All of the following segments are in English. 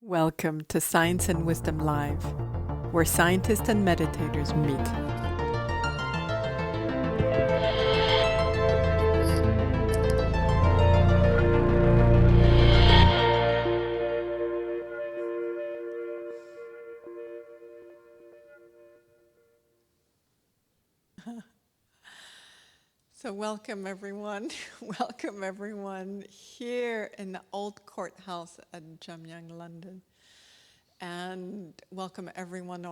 Welcome to Science and Wisdom Live, where scientists and meditators meet. So welcome everyone, welcome everyone here in the old courthouse at Jamyang, London. And welcome everyone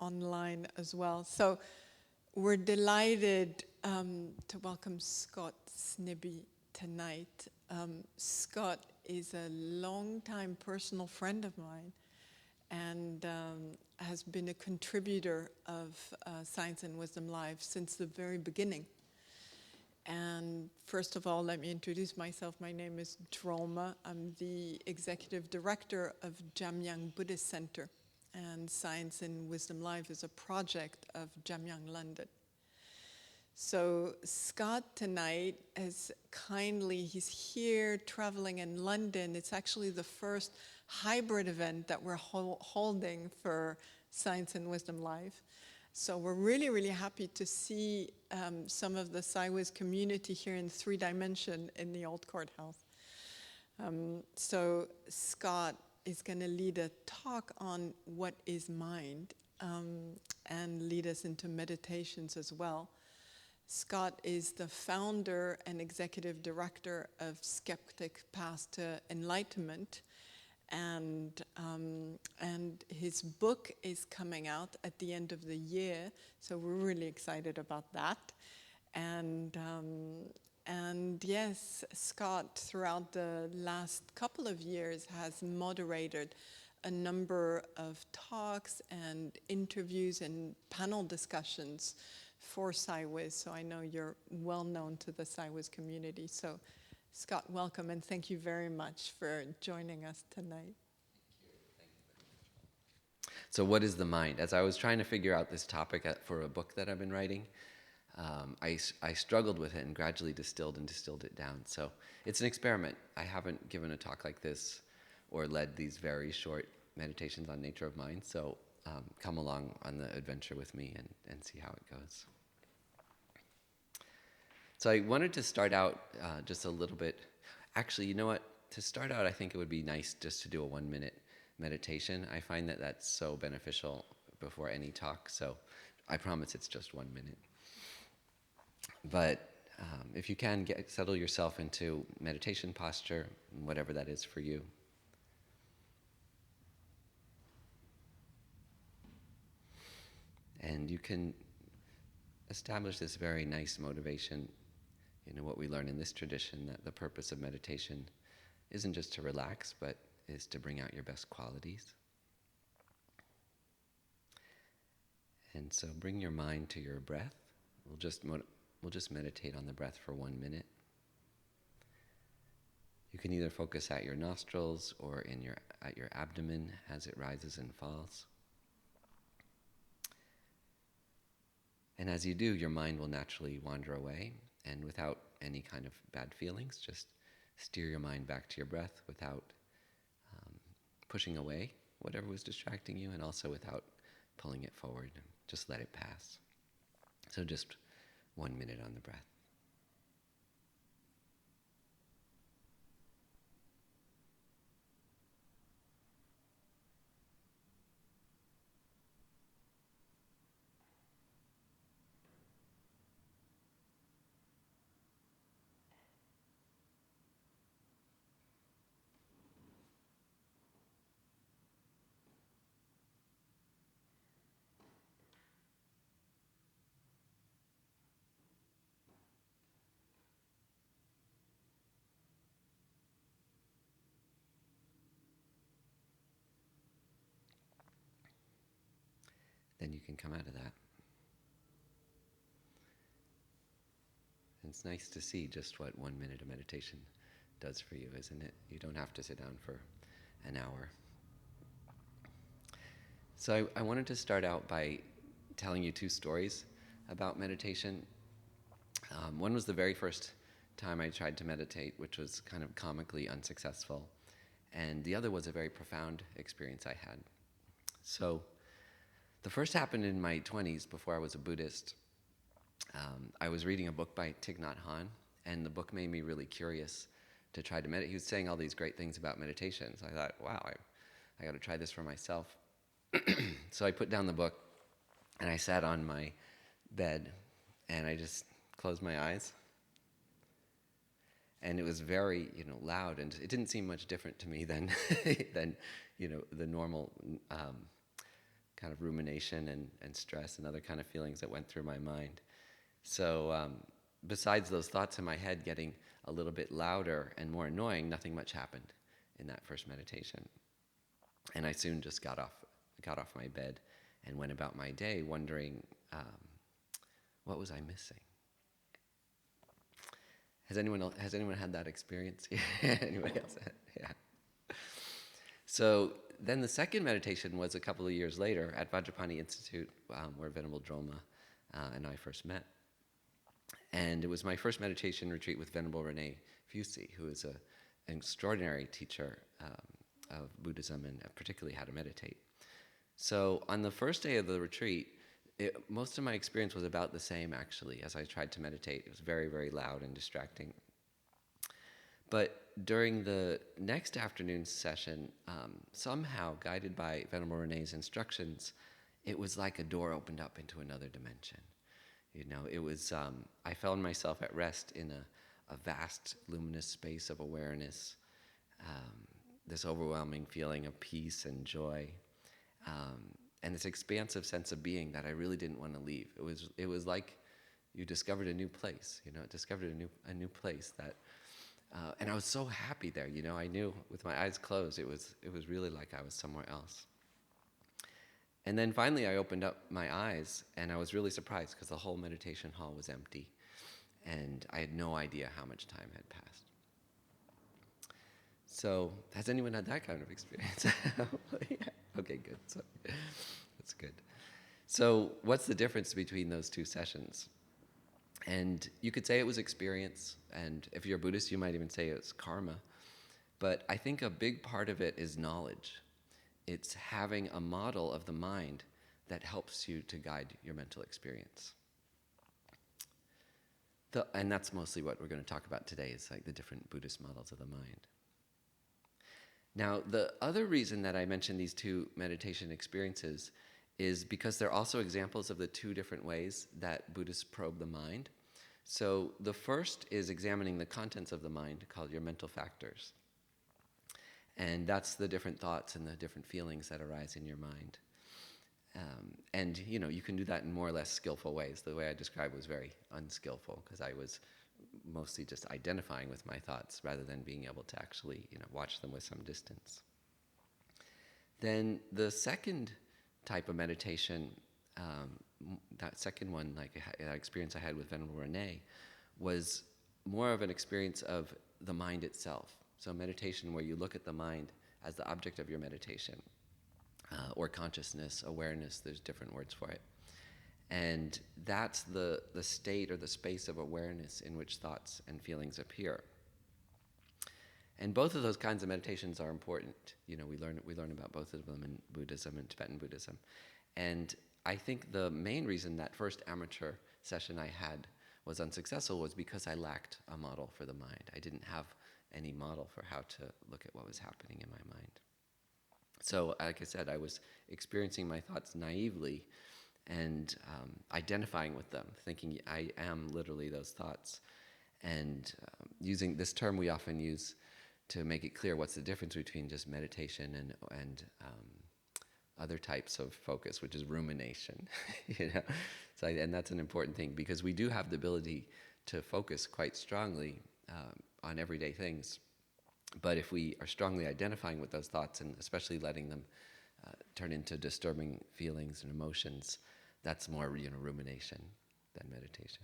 online as well. So we're delighted to welcome Scott Snibbe tonight. Scott is a longtime personal friend of mine and has been a contributor of Science and Wisdom Live since the very beginning. And first of all, let me introduce myself. My name is Droma. I'm the executive director of Jamyang Buddhist Center, and Science and Wisdom Live is a project of Jamyang, London. So Scott tonight is he's here traveling in London. It's actually the first hybrid event that we're holding for Science and Wisdom Live. So we're really, really happy to see some of the SciWiz community here in 3D in the old courthouse. So Scott is going to lead a talk on what is mind and lead us into meditations as well. Scott is the founder and executive director of Skeptics Path to Enlightenment. And his book is coming out at the end of the year, so we're really excited about that. And yes, Scott, throughout the last couple of years, has moderated a number of talks and interviews and panel discussions for SciWiz. So I know you're well known to the SciWiz community. So Scott, welcome, and thank you very much for joining us tonight. So what is the mind? As I was trying to figure out this topic for a book that I've been writing, I struggled with it and gradually distilled it down. So it's an experiment. I haven't given a talk like this or led these very short meditations on nature of mind. So come along on the adventure with me and see how it goes. So I wanted to start out just a little bit. Actually, you know what? To start out, I think it would be nice just to do a 1-minute meditation. I find that that's so beneficial before any talk. So I promise it's just 1 minute. But if you can, settle yourself into meditation posture, whatever that is for you. And you can establish this very nice motivation. You know, what we learn in this tradition, that the purpose of meditation isn't just to relax, but is to bring out your best qualities. And so bring your mind to your breath. We'll just meditate on the breath for 1 minute. You can either focus at your nostrils or at your abdomen as it rises and falls. And as you do, your mind will naturally wander away, and without any kind of bad feelings, just steer your mind back to your breath without pushing away whatever was distracting you, and also without pulling it forward. Just let it pass. So just 1 minute on the breath. Then you can come out of that. And it's nice to see just what 1 minute of meditation does for you, isn't it? You don't have to sit down for an hour. So I wanted to start out by telling you 2 stories about meditation. One was the very first time I tried to meditate, which was kind of comically unsuccessful. and the other was a very profound experience I had. So the first happened in my 20s before I was a Buddhist. I was reading a book by Thich Nhat Hanh, and the book made me really curious to try to meditate. He was saying all these great things about meditation, so I thought, wow, I got to try this for myself. So I put down the book, and I sat on my bed, and I just closed my eyes. And it was very, loud, and it didn't seem much different to me than, the normal kind of rumination and stress and other kind of feelings that went through my mind. So besides those thoughts in my head getting a little bit louder and more annoying, nothing much happened in that first meditation. And I soon just got off my bed and went about my day wondering, what was I missing? Has anyone had that experience? Anybody else? Yeah. So then the second meditation was a couple of years later at Vajrapani Institute, where Venerable Droma and I first met. And it was my first meditation retreat with Venerable Rene Fusey, who is an extraordinary teacher of Buddhism and particularly how to meditate. So on the first day of the retreat, most of my experience was about the same, actually, as I tried to meditate. It was very, very loud and distracting. But during the next afternoon session, somehow, guided by Venerable Rene's instructions, it was like a door opened up into another dimension. It was, I found myself at rest in a vast, luminous space of awareness, this overwhelming feeling of peace and joy, and this expansive sense of being that I really didn't want to leave. It was like you discovered a new place, discovered a new place that, and I was so happy there, I knew with my eyes closed, it was really like I was somewhere else. And then finally I opened up my eyes and I was really surprised because the whole meditation hall was empty and I had no idea how much time had passed. So, has anyone had that kind of experience? Yeah. Okay, good. So, that's good. So, what's the difference between those two sessions? And you could say it was experience, and if you're a Buddhist, you might even say it's karma. But I think a big part of it is knowledge. It's having a model of the mind that helps you to guide your mental experience. And that's mostly what we're going to talk about today, is like the different Buddhist models of the mind. Now, the other reason that I mentioned these two meditation experiences is because they're also examples of the two different ways that Buddhists probe the mind. So the first is examining the contents of the mind, called your mental factors. And that's the different thoughts and the different feelings that arise in your mind. And you can do that in more or less skillful ways. The way I described was very unskillful because I was mostly just identifying with my thoughts rather than being able to actually, watch them with some distance. Then the second type of meditation, that second one, like that experience I had with Venerable Rene, was more of an experience of the mind itself. So meditation where you look at the mind as the object of your meditation, or consciousness, awareness, there's different words for it. And that's the state or the space of awareness in which thoughts and feelings appear. And both of those kinds of meditations are important. We learn about both of them in Buddhism and Tibetan Buddhism. And I think the main reason that first amateur session I had was unsuccessful was because I lacked a model for the mind. I didn't have any model for how to look at what was happening in my mind. So, like I said, I was experiencing my thoughts naively and identifying with them, thinking I am literally those thoughts. And using this term we often use to make it clear what's the difference between just meditation and other types of focus, which is rumination. So and that's an important thing because we do have the ability to focus quite strongly on everyday things. But if we are strongly identifying with those thoughts and especially letting them turn into disturbing feelings and emotions, that's more rumination than meditation.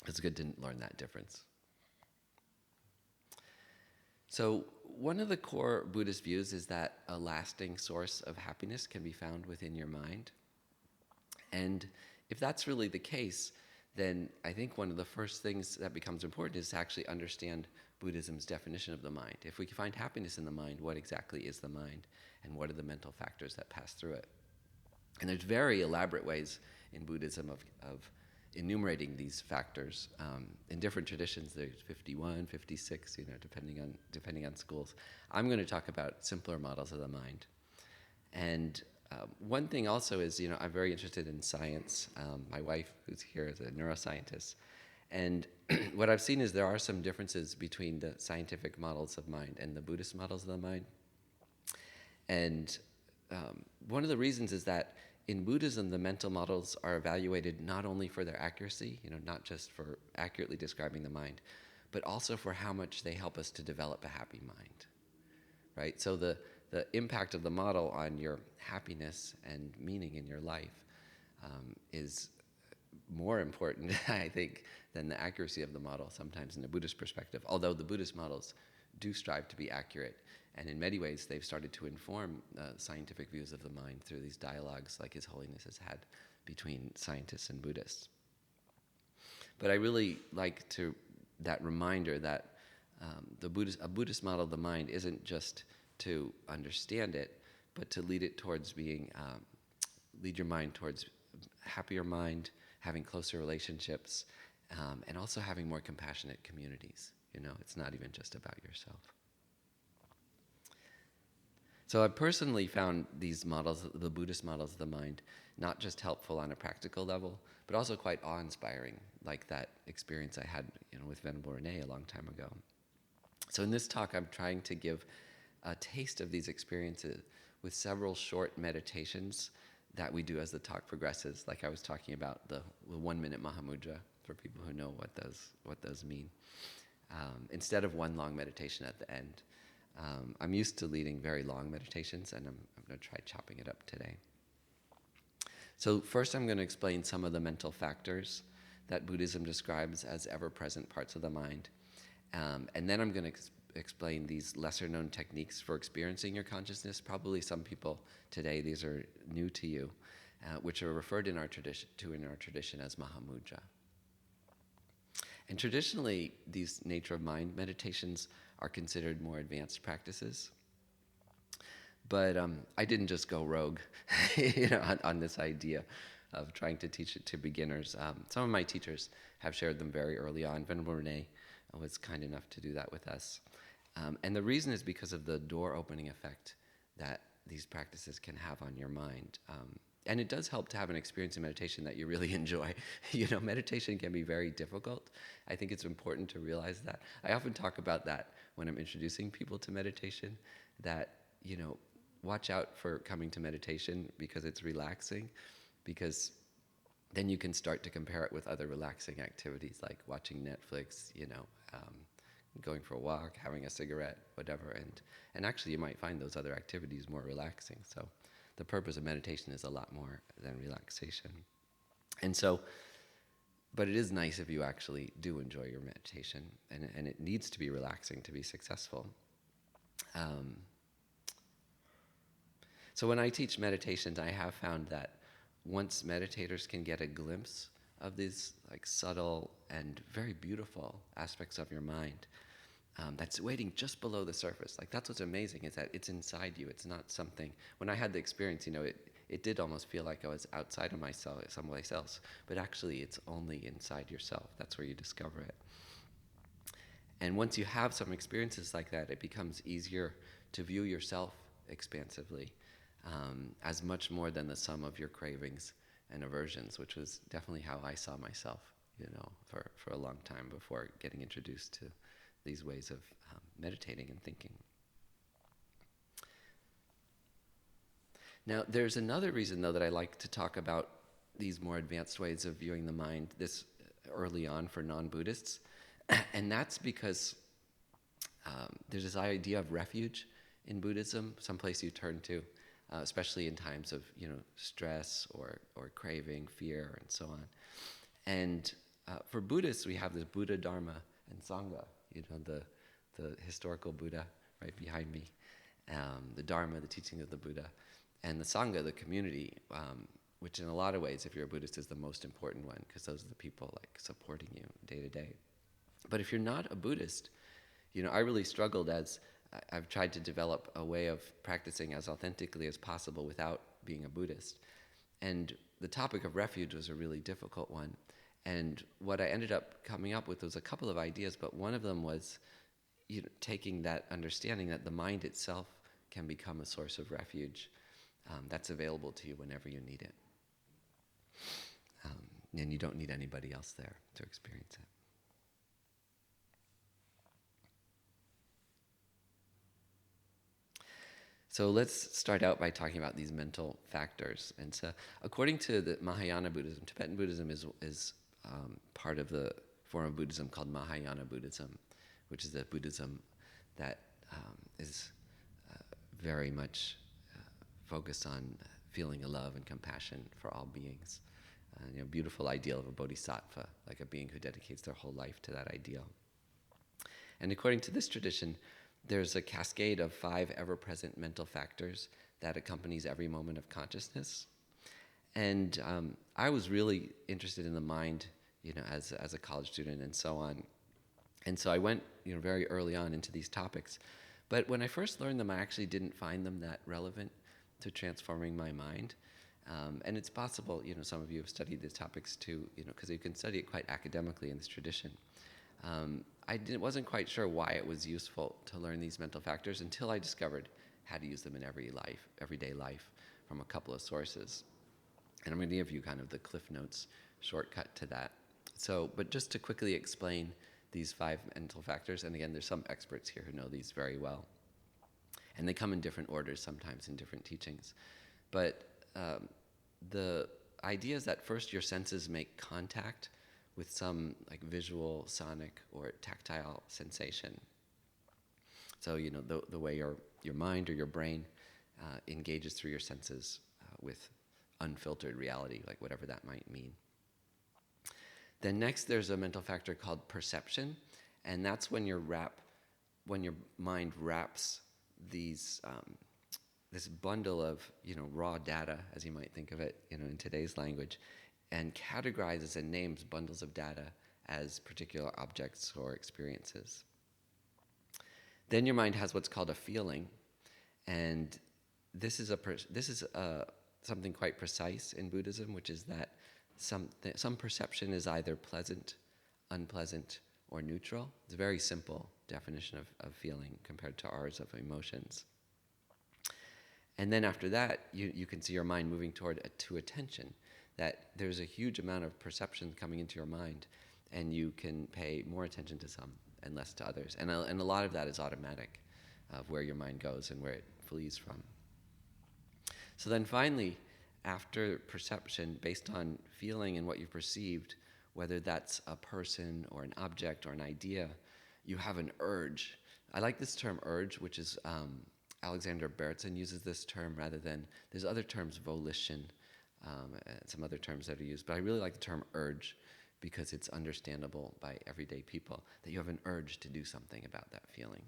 It's good to learn that difference. So one of the core Buddhist views is that a lasting source of happiness can be found within your mind. And if that's really the case, then I think one of the first things that becomes important is to actually understand Buddhism's definition of the mind. If we can find happiness in the mind, what exactly is the mind, and what are the mental factors that pass through it? And there's very elaborate ways in Buddhism of enumerating these factors. In different traditions, there's 51, 56, depending on schools. I'm going to talk about simpler models of the mind. And one thing also is, I'm very interested in science. My wife, who's here, is a neuroscientist. And what I've seen is there are some differences between the scientific models of mind and the Buddhist models of the mind. And one of the reasons is that in Buddhism, the mental models are evaluated not only for their accuracy, not just for accurately describing the mind, but also for how much they help us to develop a happy mind, right? So the impact of the model on your happiness and meaning in your life is more important, I think, than the accuracy of the model sometimes in a Buddhist perspective, although the Buddhist models do strive to be accurate. And in many ways, they've started to inform scientific views of the mind through these dialogues like His Holiness has had between scientists and Buddhists. But I really like that reminder that a Buddhist model of the mind isn't just to understand it, but to lead it towards lead your mind towards a happier mind, having closer relationships, and also having more compassionate communities. It's not even just about yourself. So I personally found these models, the Buddhist models of the mind, not just helpful on a practical level, but also quite awe-inspiring, like that experience I had with Venerable Renee a long time ago. So in this talk, I'm trying to give a taste of these experiences with several short meditations that we do as the talk progresses, like I was talking about the 1-minute Mahamudra, for people who know what those mean, instead of one long meditation at the end. I'm used to leading very long meditations, and I'm going to try chopping it up today. So first I'm going to explain some of the mental factors that Buddhism describes as ever-present parts of the mind. And then I'm going to explain these lesser-known techniques for experiencing your consciousness. Probably some people today, these are new to you, which are referred in our tradition as Mahamudra. And traditionally, these nature of mind meditations are considered more advanced practices. But I didn't just go rogue, on this idea of trying to teach it to beginners. Some of my teachers have shared them very early on. Venerable Renee was kind enough to do that with us. And the reason is because of the door-opening effect that these practices can have on your mind. And it does help to have an experience in meditation that you really enjoy. Meditation can be very difficult. I think it's important to realize that. I often talk about that when I'm introducing people to meditation, that, watch out for coming to meditation because it's relaxing, because then you can start to compare it with other relaxing activities like watching Netflix, going for a walk, having a cigarette, whatever. And actually you might find those other activities more relaxing. So the purpose of meditation is a lot more than relaxation. And so, but it is nice if you actually do enjoy your meditation, and it needs to be relaxing to be successful. So when I teach meditations, I have found that once meditators can get a glimpse of these subtle and very beautiful aspects of your mind, that's waiting just below the surface. That's what's amazing, is that it's inside you. It's not something. When I had the experience, it did almost feel like I was outside of myself, someplace else. But actually, it's only inside yourself. That's where you discover it. And once you have some experiences like that, it becomes easier to view yourself expansively, as much more than the sum of your cravings and aversions, which was definitely how I saw myself, for a long time before getting introduced to these ways of meditating and thinking. Now, there's another reason, though, that I like to talk about these more advanced ways of viewing the mind this early on for non-Buddhists, and that's because there's this idea of refuge in Buddhism, someplace you turn to, especially in times of stress or craving, fear, and so on. And for Buddhists, we have this Buddha, Dharma, and Sangha. The historical Buddha right behind me, the Dharma, the teaching of the Buddha, and the Sangha, the community, which in a lot of ways, if you're a Buddhist, is the most important one, because those are the people supporting you day to day. But if you're not a Buddhist, I really struggled as I've tried to develop a way of practicing as authentically as possible without being a Buddhist. And the topic of refuge was a really difficult one. And what I ended up coming up with was a couple of ideas, but one of them was taking that understanding that the mind itself can become a source of refuge that's available to you whenever you need it. And you don't need anybody else there to experience it. So let's start out by talking about these mental factors. And so, according to the Mahayana Buddhism, Tibetan Buddhism is part of the form of Buddhism called Mahayana Buddhism, which is the Buddhism that is very much focused on feeling a love and compassion for all beings. Beautiful ideal of a bodhisattva, like a being who dedicates their whole life to that ideal. And according to this tradition, there's a cascade of 5 ever-present mental factors that accompanies every moment of consciousness. And I was really interested in the mind, as a college student and so on. And so I went, very early on into these topics. But when I first learned them, I actually didn't find them that relevant to transforming my mind. And it's possible, some of you have studied these topics too, because you can study it quite academically in this tradition. I wasn't quite sure why it was useful to learn these mental factors until I discovered how to use them in everyday life, from a couple of sources. And I'm going to give you kind of the Cliff Notes shortcut to that. But just to quickly explain these 5 mental factors, and again, there's some experts here who know these very well. And they come in different orders, sometimes in different teachings. But the idea is that first your senses make contact with some like visual, sonic, or tactile sensation. So, the way your mind or your brain engages through your senses with unfiltered reality, like whatever that might mean. Then next there's a mental factor called perception, and that's when your mind wraps these this bundle of raw data, as you might think of it, in today's language, and categorizes and names bundles of data as particular objects or experiences. Then your mind has what's called a feeling, and this is something quite precise in Buddhism, which is that some perception is either pleasant, unpleasant, or neutral. It's a very simple definition of feeling compared to ours of emotions. And then after that, you can see your mind moving to attention, that there's a huge amount of perception coming into your mind, and you can pay more attention to some and less to others. And a lot of that is automatic, of where your mind goes and where it flees from. So then finally, after perception, based on feeling and what you perceived, whether that's a person or an object or an idea, you have an urge. I like this term urge, which is Alexander Beretson uses this term rather than, there's other terms, volition, some other terms that are used, but I really like the term urge because it's understandable by everyday people, that you have an urge to do something about that feeling.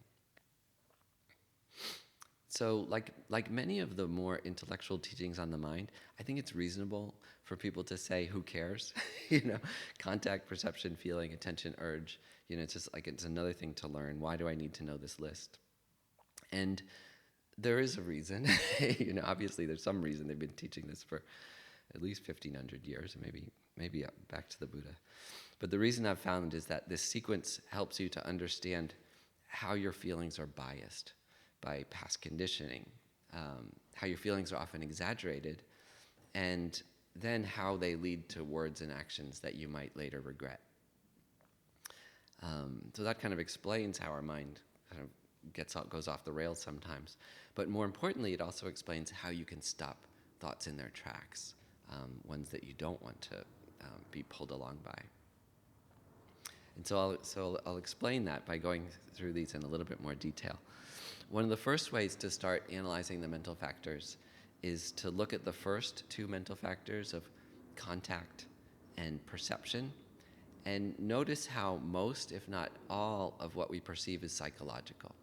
So like many of the more intellectual teachings on the mind, I think it's reasonable for people to say, who cares? Contact, perception, feeling, attention, urge. It's just like, it's another thing to learn. Why do I need to know this list? And there is a reason. Obviously there's some reason they've been teaching this for at least 1,500 years, maybe back to the Buddha. But the reason I've found is that this sequence helps you to understand how your feelings are biased by past conditioning, how your feelings are often exaggerated, and then how they lead to words and actions that you might later regret. So that kind of explains how our mind kind of goes off the rails sometimes. But more importantly, it also explains how you can stop thoughts in their tracks, ones that you don't want to be pulled along by. And so I'll explain that by going through these in a little bit more detail. One of the first ways to start analyzing the mental factors is to look at the first 2 mental factors of contact and perception, and notice how most, if not all, of what we perceive is psychological.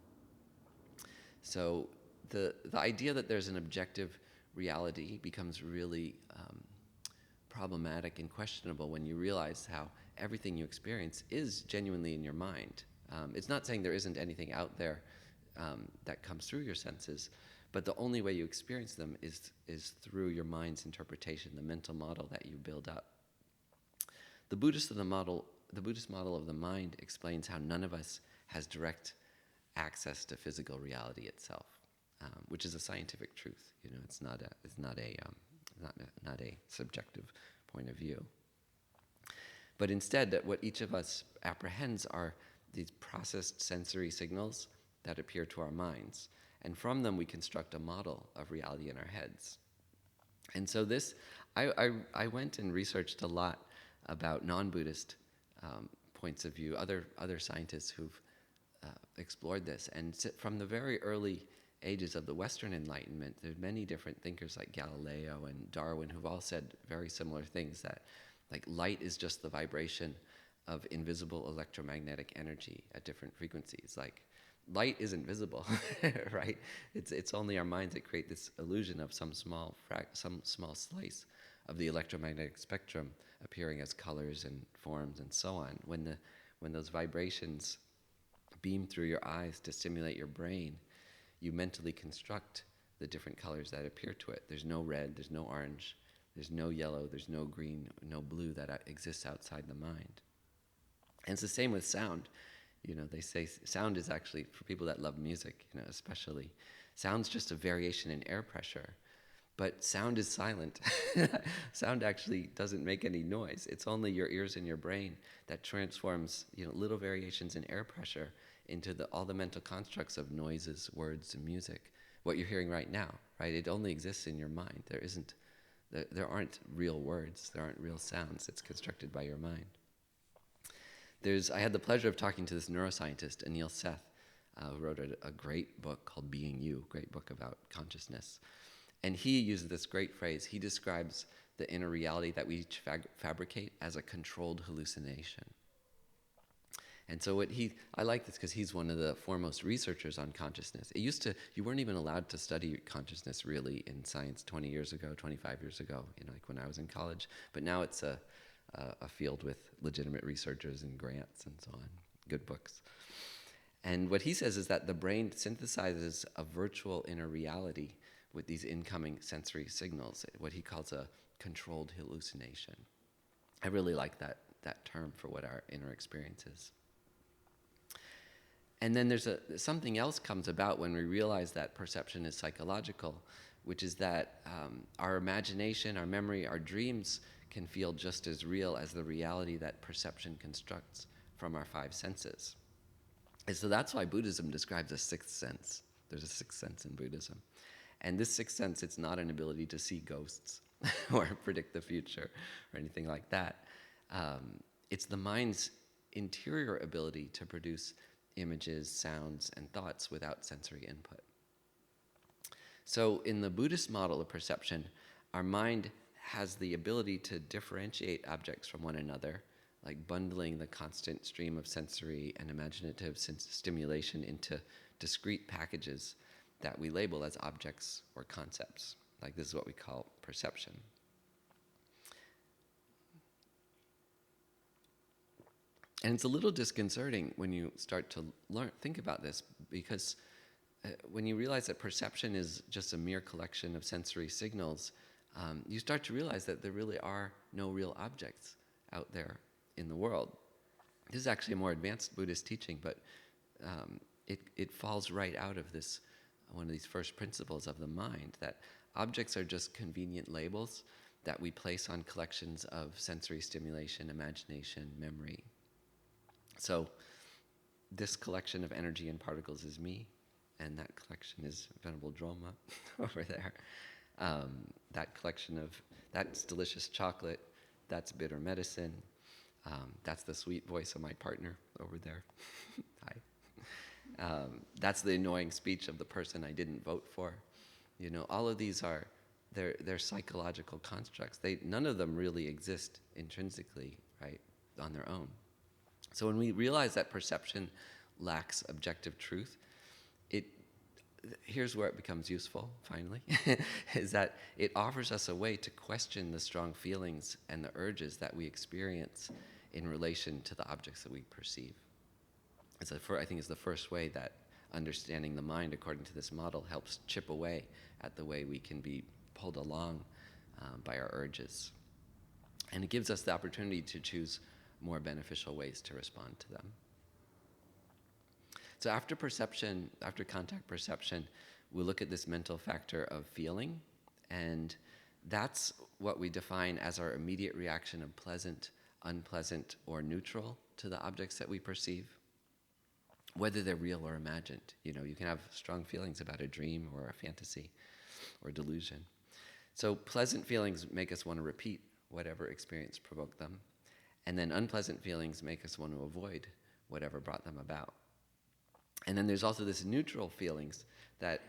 So the idea that there's an objective reality becomes really problematic and questionable when you realize how everything you experience is genuinely in your mind. It's not saying there isn't anything out there that comes through your senses, but the only way you experience them is through your mind's interpretation, the mental model that you build up. The Buddhist model of the mind explains how none of us has direct access to physical reality itself, which is a scientific truth. It's not a subjective point of view. But instead, that what each of us apprehends are these processed sensory signals that appear to our minds, and from them we construct a model of reality in our heads. And so I went and researched a lot about non-Buddhist points of view, other scientists who've explored this. And from the very early ages of the Western Enlightenment, there's many different thinkers like Galileo and Darwin who've all said very similar things, that like light is just the vibration of invisible electromagnetic energy at different frequencies. Like light isn't visible, right? It's only our minds that create this illusion of some small slice of the electromagnetic spectrum appearing as colors and forms and so on. When those vibrations beam through your eyes to stimulate your brain, you mentally construct the different colors that appear to it. There's no red, there's no orange, there's no yellow, there's no green, no blue that exists outside the mind. And it's the same with sound. They say sound is actually, for people that love music, especially, sound's just a variation in air pressure. But sound is silent. Sound actually doesn't make any noise. It's only your ears and your brain that transforms, little variations in air pressure into all the mental constructs of noises, words, and music. What you're hearing right now, right? It only exists in your mind. There aren't real words. There aren't real sounds. It's constructed by your mind. I had the pleasure of talking to this neuroscientist, Anil Seth, who wrote a great book called Being You, great book about consciousness. And he uses this great phrase. He describes the inner reality that we each fabricate as a controlled hallucination. And so I like this because he's one of the foremost researchers on consciousness. You weren't even allowed to study consciousness really in science 20 years ago, 25 years ago, like when I was in college. But now it's a field with legitimate researchers and grants and so on, good books. And what he says is that the brain synthesizes a virtual inner reality with these incoming sensory signals, what he calls a controlled hallucination. I really like that term for what our inner experience is. And then something else comes about when we realize that perception is psychological, which is that our imagination, our memory, our dreams can feel just as real as the reality that perception constructs from our five senses. And so that's why Buddhism describes a sixth sense. There's a sixth sense in Buddhism. And this sixth sense, it's not an ability to see ghosts or predict the future or anything like that. It's the mind's interior ability to produce images, sounds, and thoughts without sensory input. So in the Buddhist model of perception, our mind has the ability to differentiate objects from one another, like bundling the constant stream of sensory and imaginative stimulation into discrete packages that we label as objects or concepts. Like this is what we call perception. And it's a little disconcerting when you start to think about this, because when you realize that perception is just a mere collection of sensory signals, you start to realize that there really are no real objects out there in the world. This is actually a more advanced Buddhist teaching, but it falls right out of this, one of these first principles of the mind, that objects are just convenient labels that we place on collections of sensory stimulation, imagination, memory. So this collection of energy and particles is me, and that collection is Venerable Droma over there. That collection that's delicious chocolate, that's bitter medicine, that's the sweet voice of my partner over there. Hi. That's the annoying speech of the person I didn't vote for. All of these they're psychological constructs. None of them really exist intrinsically, right, on their own. So when we realize that perception lacks objective truth, here's where it becomes useful, finally, is that it offers us a way to question the strong feelings and the urges that we experience in relation to the objects that we perceive. I think is the first way that understanding the mind according to this model helps chip away at the way we can be pulled along by our urges. And it gives us the opportunity to choose more beneficial ways to respond to them. So after contact perception, we'll look at this mental factor of feeling, and that's what we define as our immediate reaction of pleasant, unpleasant, or neutral to the objects that we perceive, whether they're real or imagined. You can have strong feelings about a dream or a fantasy or delusion. So pleasant feelings make us want to repeat whatever experience provoked them, and then unpleasant feelings make us want to avoid whatever brought them about. And then there's also this neutral feelings that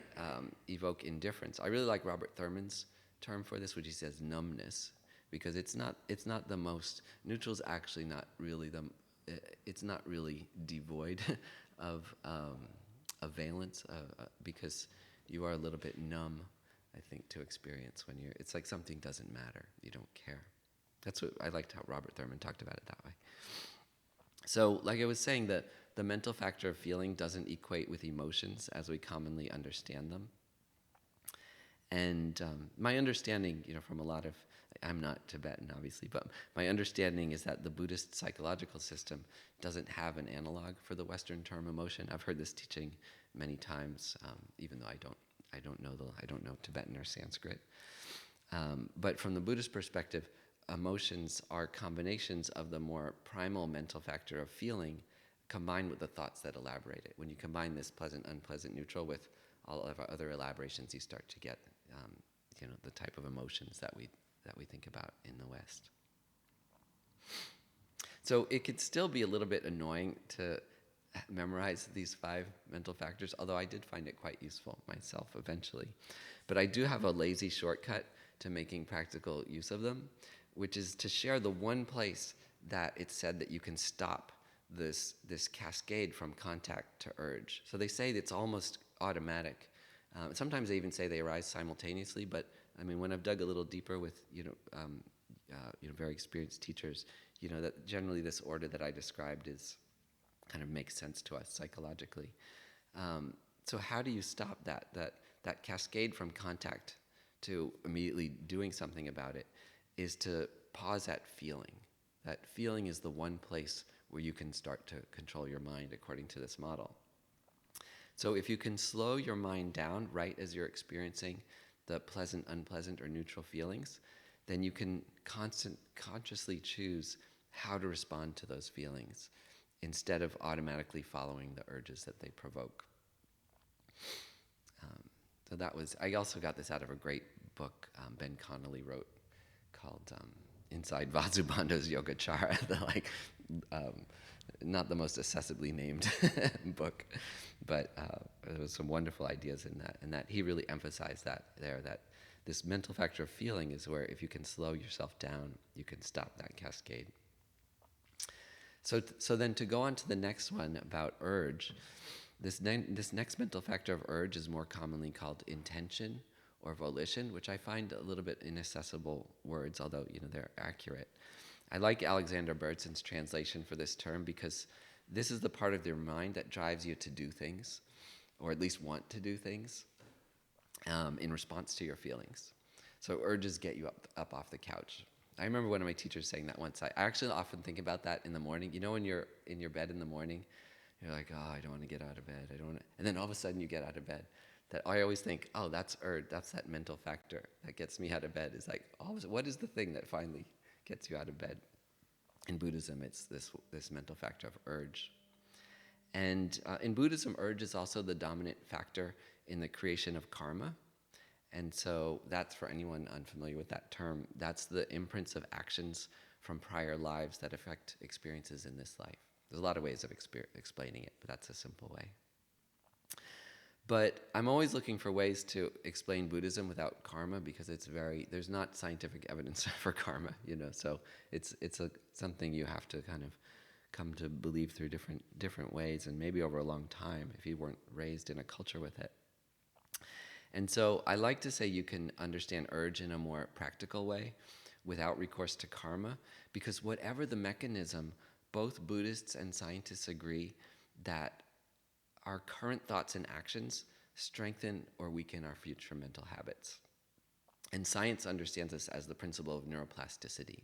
evoke indifference. I really like Robert Thurman's term for this, which he says numbness, because it's not the most neutral's actually not really it's not really devoid of valence, because you are a little bit numb, I think, to experience when it's like something doesn't matter, you don't care. That's what I liked how Robert Thurman talked about it that way. So, like I was saying, the mental factor of feeling doesn't equate with emotions as we commonly understand them. And my understanding, from a lot of, I'm not Tibetan, obviously, but my understanding is that the Buddhist psychological system doesn't have an analog for the Western term emotion. I've heard this teaching many times, even though I don't know Tibetan or Sanskrit. But from the Buddhist perspective, emotions are combinations of the more primal mental factor of feeling combined with the thoughts that elaborate it. When you combine this pleasant, unpleasant, neutral with all of our other elaborations, you start to get the type of emotions that we think about in the West. So it could still be a little bit annoying to memorize these 5 mental factors, although I did find it quite useful myself eventually. But I do have a lazy shortcut to making practical use of them, which is to share the one place that it's said that you can stop this cascade from contact to urge. So they say it's almost automatic. Sometimes they even say they arise simultaneously, but I mean, when I've dug a little deeper with very experienced teachers, that generally this order that I described is kind of makes sense to us psychologically. So how do you stop that cascade from contact to immediately doing something about it? Is to pause that feeling. That feeling is the one place where you can start to control your mind according to this model. So if you can slow your mind down right as you're experiencing the pleasant, unpleasant, or neutral feelings, then you can consciously choose how to respond to those feelings instead of automatically following the urges that they provoke. I also got this out of a great book Ben Connolly wrote called Inside Vasubandhu's Yogacara, not the most accessibly named book, but there was some wonderful ideas in that, and that he really emphasized that this mental factor of feeling is where if you can slow yourself down, you can stop that cascade. So then to go on to the next one about urge, this next mental factor of urge is more commonly called intention or volition, which I find a little bit inaccessible words, although they're accurate. I like Alexander Bertson's translation for this term because this is the part of your mind that drives you to do things, or at least want to do things, in response to your feelings. So urges get you up off the couch. I remember one of my teachers saying that once. I actually often think about that in the morning. When you're in your bed in the morning, you're like, oh, I don't want to get out of bed. And then all of a sudden you get out of bed. That I always think, oh, that's urge. That's that mental factor that gets me out of bed. Is like, what is the thing that finally gets you out of bed? In Buddhism, it's this mental factor of urge. And in Buddhism, urge is also the dominant factor in the creation of karma. And so that's, for anyone unfamiliar with that term, that's the imprints of actions from prior lives that affect experiences in this life. There's a lot of ways of explaining it, but that's a simple way. But I'm always looking for ways to explain Buddhism without karma because there's not scientific evidence for karma, so it's something you have to kind of come to believe through different ways and maybe over a long time if you weren't raised in a culture with it. And so I like to say you can understand urge in a more practical way without recourse to karma, because whatever the mechanism, both Buddhists and scientists agree that our current thoughts and actions strengthen or weaken our future mental habits. And science understands this as the principle of neuroplasticity.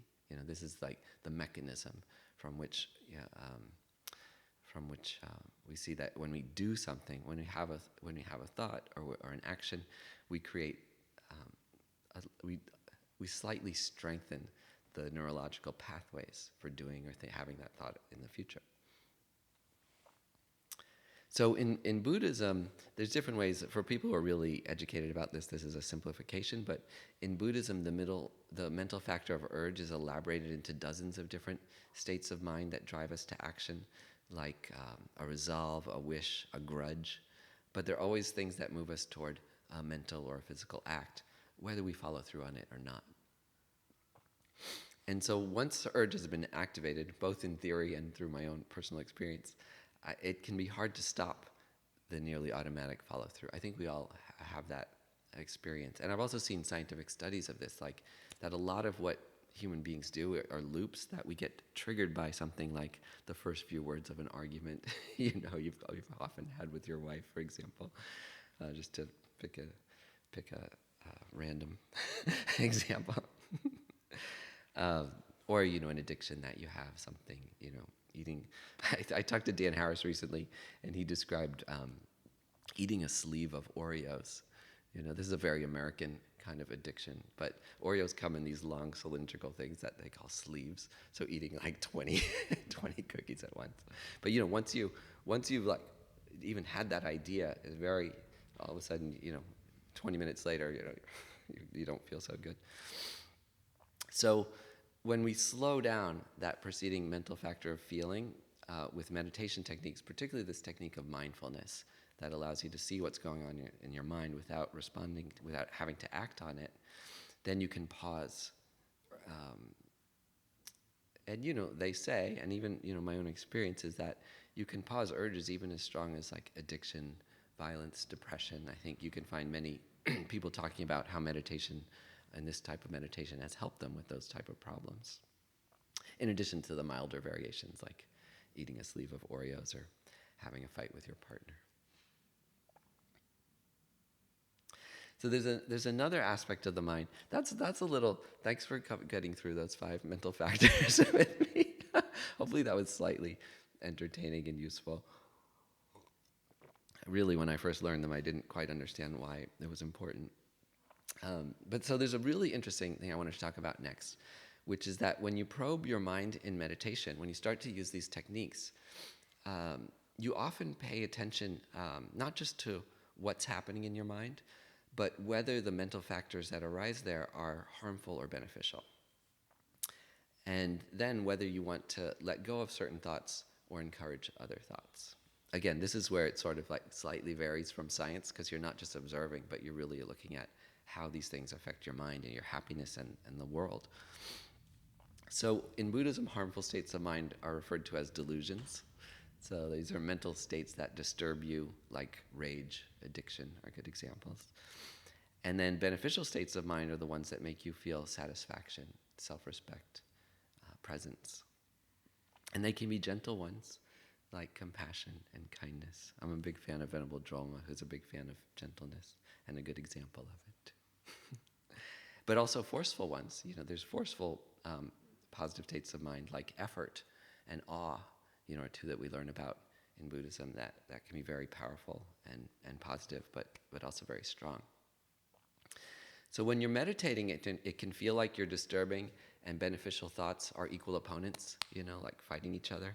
This is like the mechanism from which we see that when we do something, when we have a thought or an action, we create we slightly strengthen the neurological pathways for doing or having that thought in the future. So in Buddhism, there's different ways. For people who are really educated about this is a simplification, but in Buddhism, the mental factor of urge is elaborated into dozens of different states of mind that drive us to action, like a resolve, a wish, a grudge. But they're always things that move us toward a mental or a physical act, whether we follow through on it or not. And so once the urge has been activated, both in theory and through my own personal experience, it can be hard to stop the nearly automatic follow-through. I think we all have that experience. And I've also seen scientific studies of this, like that a lot of what human beings do are loops that we get triggered by something like the first few words of an argument you've often had with your wife, for example, just to pick a random example. Or an addiction that you have, something, eating. I talked to Dan Harris recently, and he described eating a sleeve of Oreos. This is a very American kind of addiction, but Oreos come in these long cylindrical things that they call sleeves. So eating like 20 cookies at once. But once you've like even had that idea, it's very, all of a sudden, 20 minutes later, you don't feel so good. So when we slow down that preceding mental factor of feeling with meditation techniques, particularly this technique of mindfulness that allows you to see what's going on in your mind without responding, without having to act on it, then you can pause. And they say, and even my own experience is that you can pause urges even as strong as like addiction, violence, depression. I think you can find many people talking about how meditation and this type of meditation has helped them with those type of problems. In addition to the milder variations like eating a sleeve of Oreos or having a fight with your partner. So there's another aspect of the mind. That's a little, thanks for getting through those 5 mental factors with me. Hopefully that was slightly entertaining and useful. Really, when I first learned them, I didn't quite understand why it was important. But so there's a really interesting thing I wanted to talk about next, which is that when you probe your mind in meditation, when you start to use these techniques, you often pay attention not just to what's happening in your mind, but whether the mental factors that arise there are harmful or beneficial. And then whether you want to let go of certain thoughts or encourage other thoughts. Again, this is where it sort of like slightly varies from science, because you're not just observing, but you're really looking at how these things affect your mind and your happiness and the world. So in Buddhism, harmful states of mind are referred to as delusions. So these are mental states that disturb you, like rage, addiction are good examples. And then beneficial states of mind are the ones that make you feel satisfaction, self-respect, presence. And they can be gentle ones, like compassion and kindness. I'm a big fan of Venerable Droma, who's a big fan of gentleness and a good example of it. But also forceful ones. There's forceful positive states of mind, like effort and awe, are 2 that we learn about in Buddhism that can be very powerful and positive, but also very strong. So when you're meditating, it can feel like you're disturbing and beneficial thoughts are equal opponents, like fighting each other.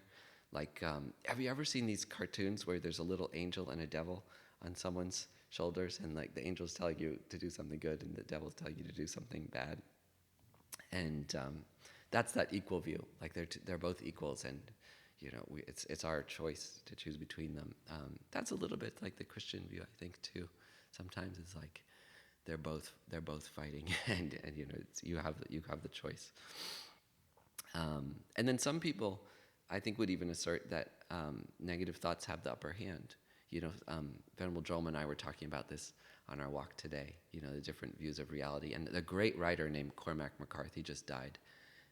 Like, have you ever seen these cartoons where there's a little angel and a devil on someone's shoulders, and like the angel's telling you to do something good and the devil's telling you to do something bad? And that's that equal view. Like they're both equals, and it's our choice to choose between them. That's a little bit like the Christian view, I think, too. Sometimes it's like they're both fighting, and you have the choice. And then some people, I think, would even assert that negative thoughts have the upper hand. Venerable Droma and I were talking about this on our walk today, the different views of reality. And a great writer named Cormac McCarthy just died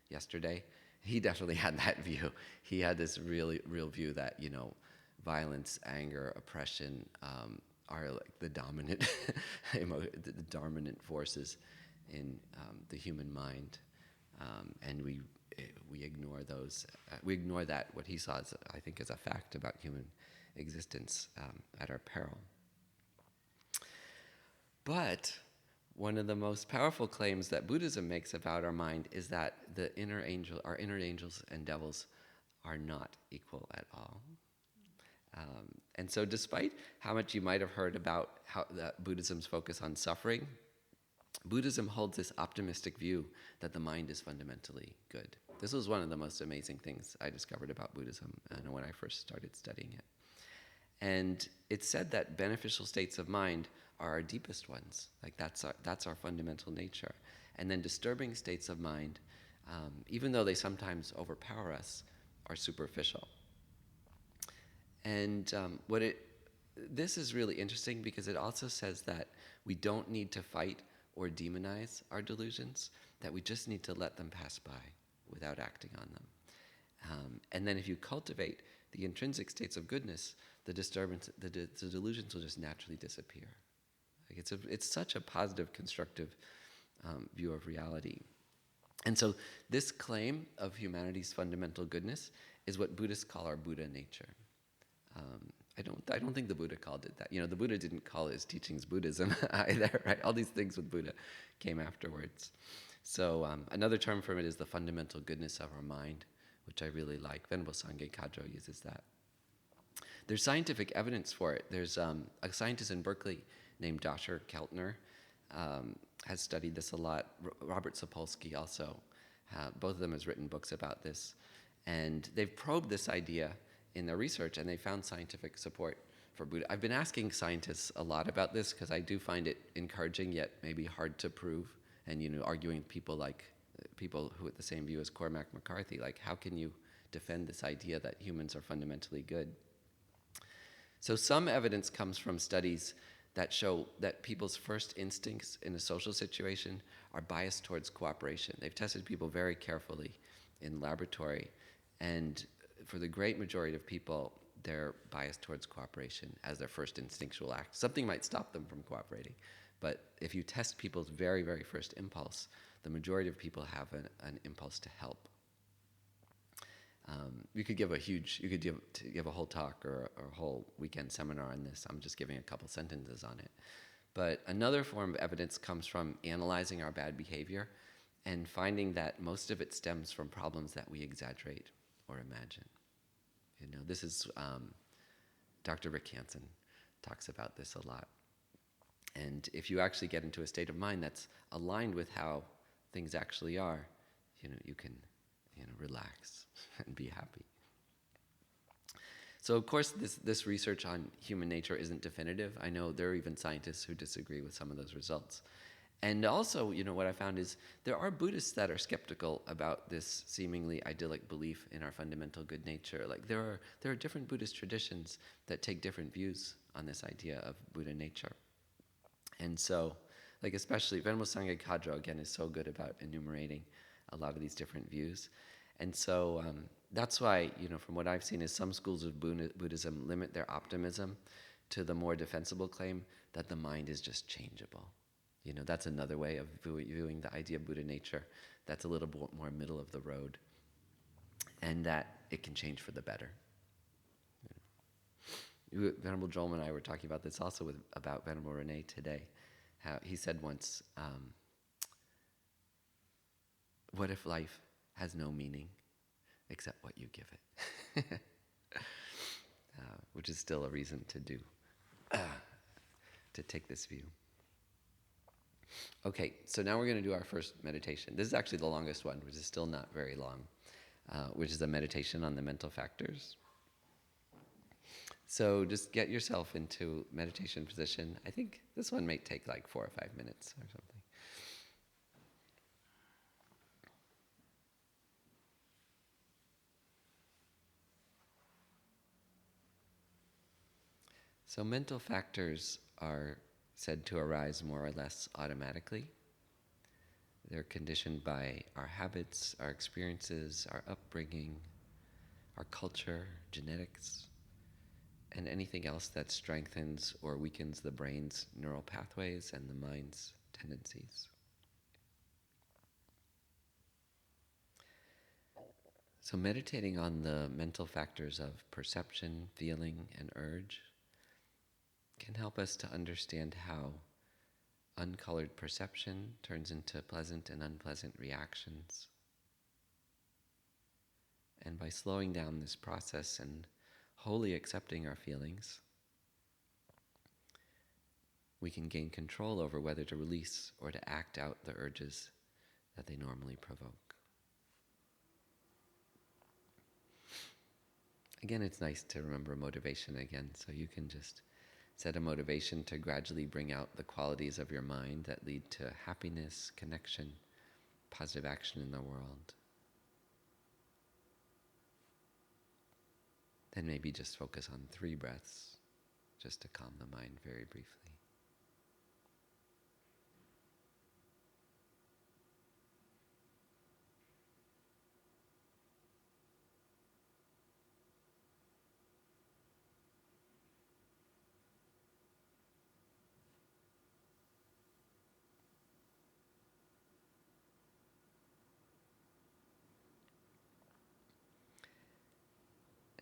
yesterday. He definitely had that view. He had this really real view that, violence, anger, oppression are like the dominant, the dominant forces in the human mind, and we ignore those. We ignore that what he saw as, I think, as a fact about human existence at our peril. But one of the most powerful claims that Buddhism makes about our mind is that our inner angels and devils are not equal at all. And so despite how much you might have heard about how Buddhism's focus on suffering, Buddhism holds this optimistic view that the mind is fundamentally good. This was one of the most amazing things I discovered about Buddhism when I first started studying it. And it's said that beneficial states of mind are our deepest ones. Like that's our fundamental nature. And then disturbing states of mind, even though they sometimes overpower us, are superficial. And this is really interesting because it also says that we don't need to fight or demonize our delusions, that we just need to let them pass by without acting on them. And then if you cultivate the intrinsic states of goodness, the delusions will just naturally disappear. Like it's such a positive, constructive view of reality. And so this claim of humanity's fundamental goodness is what Buddhists call our Buddha nature. I don't think the Buddha called it that. The Buddha didn't call his teachings Buddhism either, right? All these things with Buddha came afterwards. So another term for it is the fundamental goodness of our mind, which I really like. Venerable Sangye Kadro uses that. There's scientific evidence for it. There's a scientist in Berkeley named Dr. Keltner has studied this a lot. Robert Sapolsky also. Both of them has written books about this. And they've probed this idea in their research, and they found scientific support for Buddha. I've been asking scientists a lot about this because I do find it encouraging, yet maybe hard to prove. And arguing with people who have the same view as Cormac McCarthy, like how can you defend this idea that humans are fundamentally good? So some evidence comes from studies that show that people's first instincts in a social situation are biased towards cooperation. They've tested people very carefully in laboratory, and for the great majority of people, they're biased towards cooperation as their first instinctual act. Something might stop them from cooperating, but if you test people's very, very first impulse, the majority of people have an impulse to help. You could give a whole talk or a whole weekend seminar on this. I'm just giving a couple sentences on it. But another form of evidence comes from analyzing our bad behavior and finding that most of it stems from problems that we exaggerate or imagine. This is Dr. Rick Hansen talks about this a lot. And if you actually get into a state of mind that's aligned with how things actually are, you can relax and be happy. So of course this research on human nature isn't definitive. I know there are even scientists who disagree with some of those results. And also, what I found is there are Buddhists that are skeptical about this seemingly idyllic belief in our fundamental good nature. Like there are different Buddhist traditions that take different views on this idea of Buddha nature. And so, like especially Venerable Sangye Kadro, again, is so good about enumerating a lot of these different views. And so that's why, from what I've seen, is some schools of Buddhism limit their optimism to the more defensible claim that the mind is just changeable. That's another way of viewing the idea of Buddha nature that's a little bit more middle of the road, and that it can change for the better. Venerable Joel and I were talking about this also about Venerable Rene today. How he said once, what if life has no meaning except what you give it? Which is still a reason to take this view. Okay, so now we're going to do our first meditation. This is actually the longest one, which is still not very long, which is a meditation on the mental factors. So just get yourself into meditation position. I think this one might take like 4 or 5 minutes or something. So mental factors are said to arise more or less automatically. They're conditioned by our habits, our experiences, our upbringing, our culture, genetics. and anything else that strengthens or weakens the brain's neural pathways and the mind's tendencies. So meditating on the mental factors of perception, feeling, and urge can help us to understand how uncolored perception turns into pleasant and unpleasant reactions. And by slowing down this process and wholly accepting our feelings, we can gain control over whether to release or to act out the urges that they normally provoke. Again, it's nice to remember motivation again, so you can just set a motivation to gradually bring out the qualities of your mind that lead to happiness, connection, positive action in the world. Then maybe just focus on 3 breaths, just to calm the mind very briefly.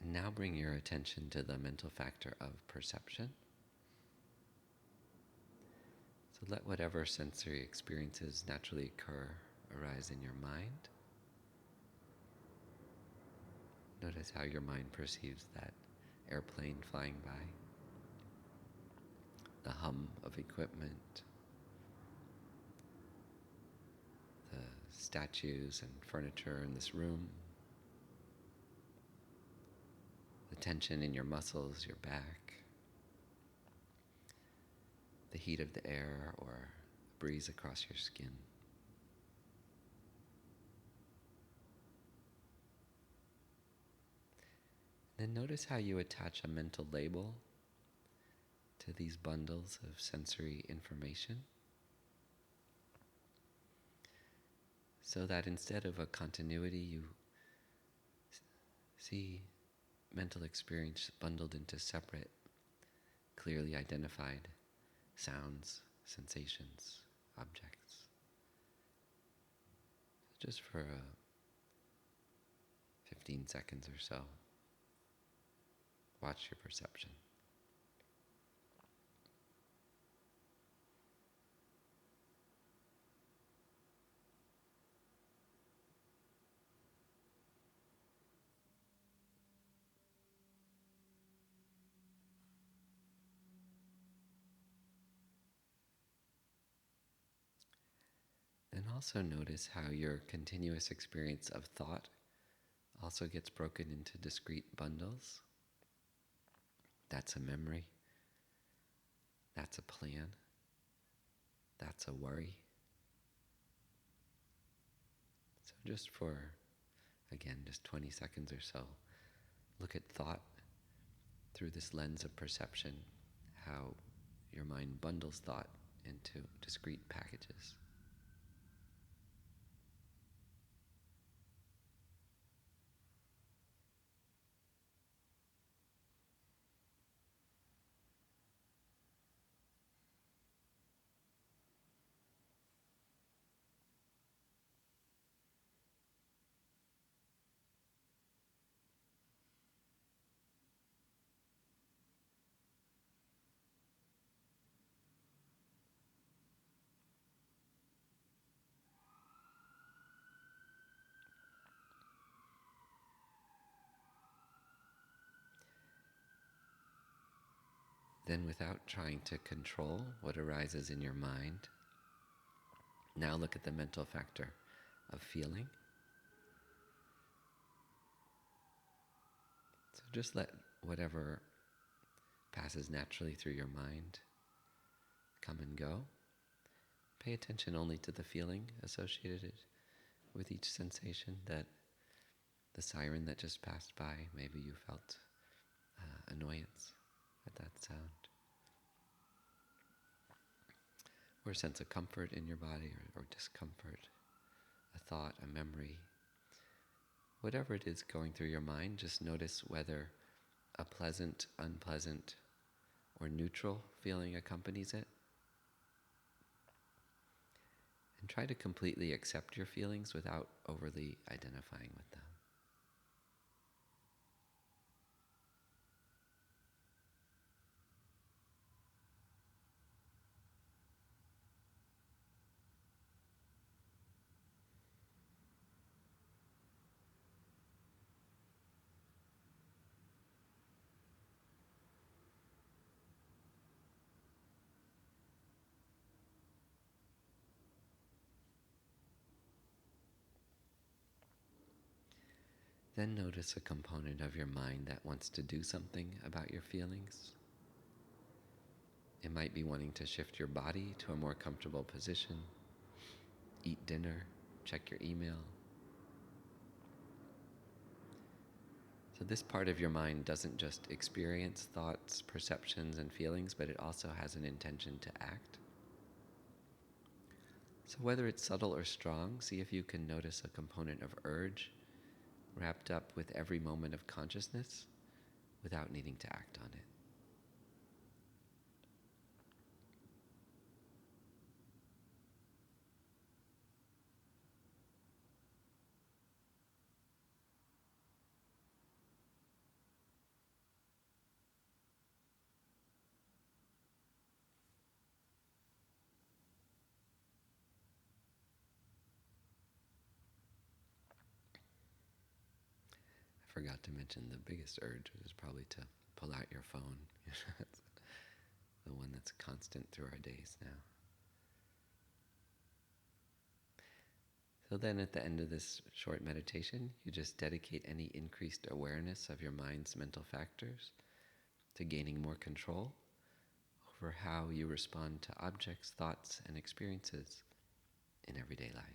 And now bring your attention to the mental factor of perception. So let whatever sensory experiences naturally occur arise in your mind. Notice how your mind perceives that airplane flying by, the hum of equipment, the statues and furniture in this room, the tension in your muscles, your back, the heat of the air or a breeze across your skin. Then notice how you attach a mental label to these bundles of sensory information, so that instead of a continuity, you see mental experience bundled into separate, clearly identified sounds, sensations, objects. Just for 15 seconds or so, watch your perception. And also notice how your continuous experience of thought also gets broken into discrete bundles. That's a memory. That's a plan. That's a worry. So just for, again, just 20 seconds or so, look at thought through this lens of perception, how your mind bundles thought into discrete packages. Then, without trying to control what arises in your mind, now look at the mental factor of feeling. So just let whatever passes naturally through your mind come and go. Pay attention only to the feeling associated with each sensation, that the siren that just passed by, maybe you felt annoyance at that sound, or a sense of comfort in your body, or discomfort, a thought, a memory. Whatever it is going through your mind, just notice whether a pleasant, unpleasant, or neutral feeling accompanies it. And try to completely accept your feelings without overly identifying with them. Then notice a component of your mind that wants to do something about your feelings. It might be wanting to shift your body to a more comfortable position, eat dinner, check your email. So this part of your mind doesn't just experience thoughts, perceptions, and feelings, but it also has an intention to act. So whether it's subtle or strong, see if you can notice a component of urge wrapped up with every moment of consciousness without needing to act on it. I forgot to mention the biggest urge is probably to pull out your phone. That's the one that's constant through our days now. So then at the end of this short meditation, you just dedicate any increased awareness of your mind's mental factors to gaining more control over how you respond to objects, thoughts, and experiences in everyday life.